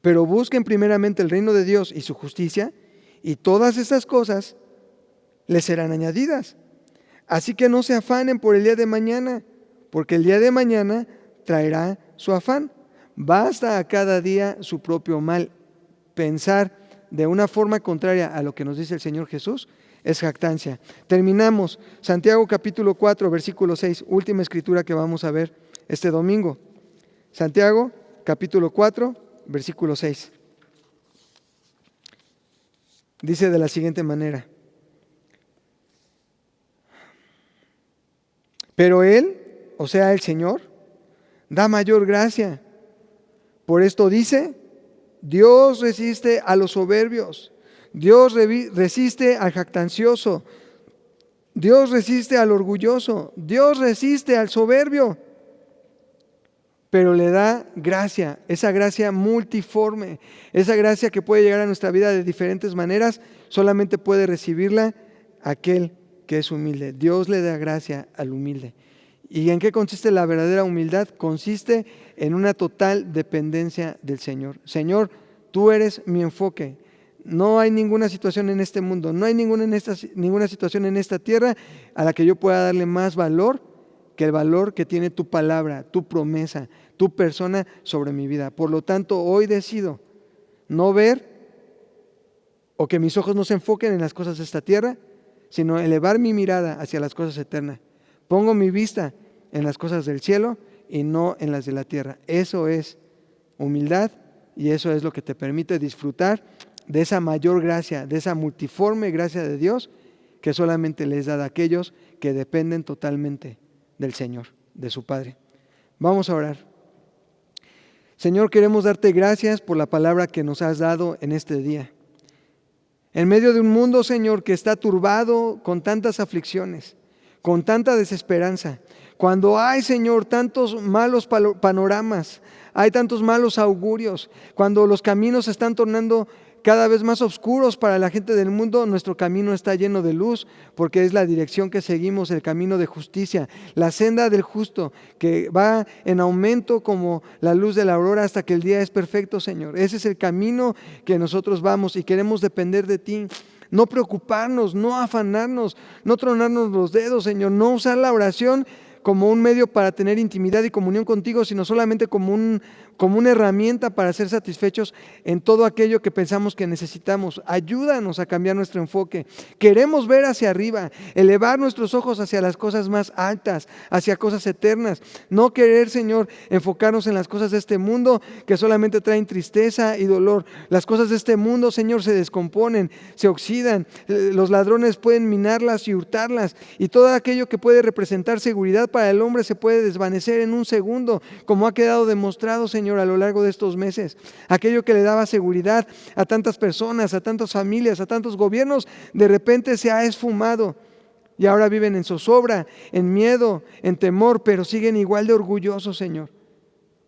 Pero busquen primeramente el reino de Dios y su justicia, y todas estas cosas les serán añadidas. Así que no se afanen por el día de mañana, porque el día de mañana traerá su afán. Basta a cada día su propio mal. Pensar de una forma contraria a lo que nos dice el Señor Jesús es jactancia. Terminamos. Santiago capítulo 4, versículo 6, última escritura que vamos a ver este domingo. Santiago capítulo 4, versículo 6. Dice de la siguiente manera: pero Él, o sea el Señor, da mayor gracia. Por esto dice, Dios resiste a los soberbios, Dios resiste al jactancioso, Dios resiste al orgulloso, Dios resiste al soberbio, pero le da gracia, esa gracia multiforme, esa gracia que puede llegar a nuestra vida de diferentes maneras, solamente puede recibirla aquel que es humilde. Dios le da gracia al humilde. ¿Y en qué consiste la verdadera humildad? Consiste en una total dependencia del Señor. Señor, tú eres mi enfoque. No hay ninguna situación en este mundo, no hay ninguna situación en esta tierra a la que yo pueda darle más valor que el valor que tiene tu palabra, tu promesa, tu persona sobre mi vida. Por lo tanto, hoy decido no ver o que mis ojos no se enfoquen en las cosas de esta tierra, sino elevar mi mirada hacia las cosas eternas. Pongo mi vista en las cosas del cielo y no en las de la tierra. Eso es humildad y eso es lo que te permite disfrutar de esa mayor gracia, de esa multiforme gracia de Dios que solamente les da a aquellos que dependen totalmente del Señor, de su Padre. Vamos a orar. Señor, queremos darte gracias por la palabra que nos has dado en este día. En medio de un mundo, Señor, que está turbado con tantas aflicciones, con tanta desesperanza, cuando hay, Señor, tantos malos panoramas, hay tantos malos augurios, cuando los caminos se están tornando cada vez más oscuros para la gente del mundo, nuestro camino está lleno de luz, porque es la dirección que seguimos, el camino de justicia, la senda del justo, que va en aumento como la luz de la aurora hasta que el día es perfecto, Señor. Ese es el camino que nosotros vamos y queremos depender de ti. No preocuparnos, no afanarnos, no tronarnos los dedos, Señor, no usar la oración como un medio para tener intimidad y comunión contigo, sino solamente como una herramienta para ser satisfechos en todo aquello que pensamos que necesitamos. Ayúdanos a cambiar nuestro enfoque. Queremos ver hacia arriba, elevar nuestros ojos hacia las cosas más altas, hacia cosas eternas. No querer, Señor, enfocarnos en las cosas de este mundo que solamente traen tristeza y dolor. Las cosas de este mundo, Señor, se descomponen, se oxidan. Los ladrones pueden minarlas y hurtarlas, y todo aquello que puede representar seguridad para el hombre se puede desvanecer en un segundo, como ha quedado demostrado, Señor, a lo largo de estos meses. Aquello que le daba seguridad a tantas personas, a tantas familias, a tantos gobiernos, de repente se ha esfumado y ahora viven en zozobra, en miedo, en temor, pero siguen igual de orgullosos, Señor,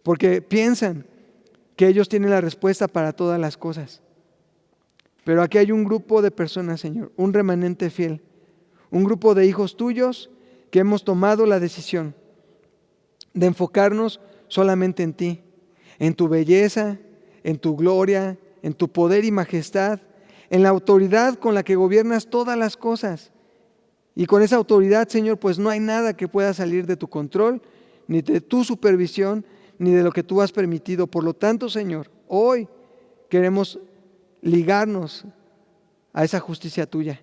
porque piensan que ellos tienen la respuesta para todas las cosas. Pero aquí hay un grupo de personas, Señor, un remanente fiel, un grupo de hijos tuyos que hemos tomado la decisión de enfocarnos solamente en ti, en tu belleza, en tu gloria, en tu poder y majestad, en la autoridad con la que gobiernas todas las cosas. Y con esa autoridad, Señor, pues no hay nada que pueda salir de tu control, ni de tu supervisión, ni de lo que tú has permitido. Por lo tanto, Señor, hoy queremos ligarnos a esa justicia tuya.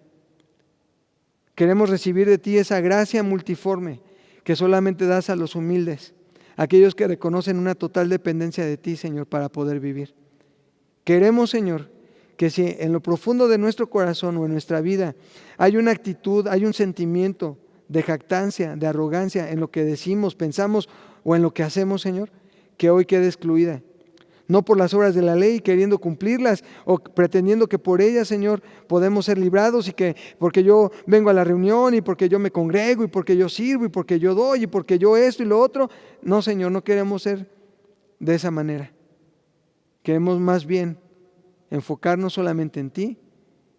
Queremos recibir de ti esa gracia multiforme que solamente das a los humildes, aquellos que reconocen una total dependencia de ti, Señor, para poder vivir. Queremos, Señor, que si en lo profundo de nuestro corazón o en nuestra vida hay una actitud, hay un sentimiento de jactancia, de arrogancia en lo que decimos, pensamos o en lo que hacemos, Señor, que hoy quede excluida. No por las obras de la ley, queriendo cumplirlas o pretendiendo que por ellas, Señor, podemos ser librados y que porque yo vengo a la reunión y porque yo me congrego y porque yo sirvo y porque yo doy y porque yo esto y lo otro. No, Señor, no queremos ser de esa manera. Queremos más bien enfocarnos solamente en ti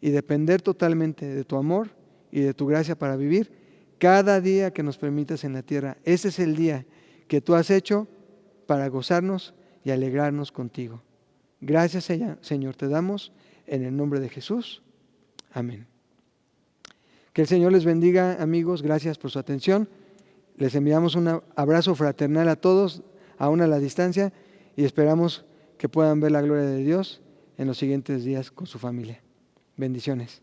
y depender totalmente de tu amor y de tu gracia para vivir cada día que nos permitas en la tierra. Ese es el día que tú has hecho para gozarnos y alegrarnos contigo. Gracias, Señor, te damos en el nombre de Jesús. Amén. Que el Señor les bendiga, amigos. Gracias por su atención. Les enviamos un abrazo fraternal a todos, aún a la distancia, y esperamos que puedan ver la gloria de Dios en los siguientes días con su familia. Bendiciones.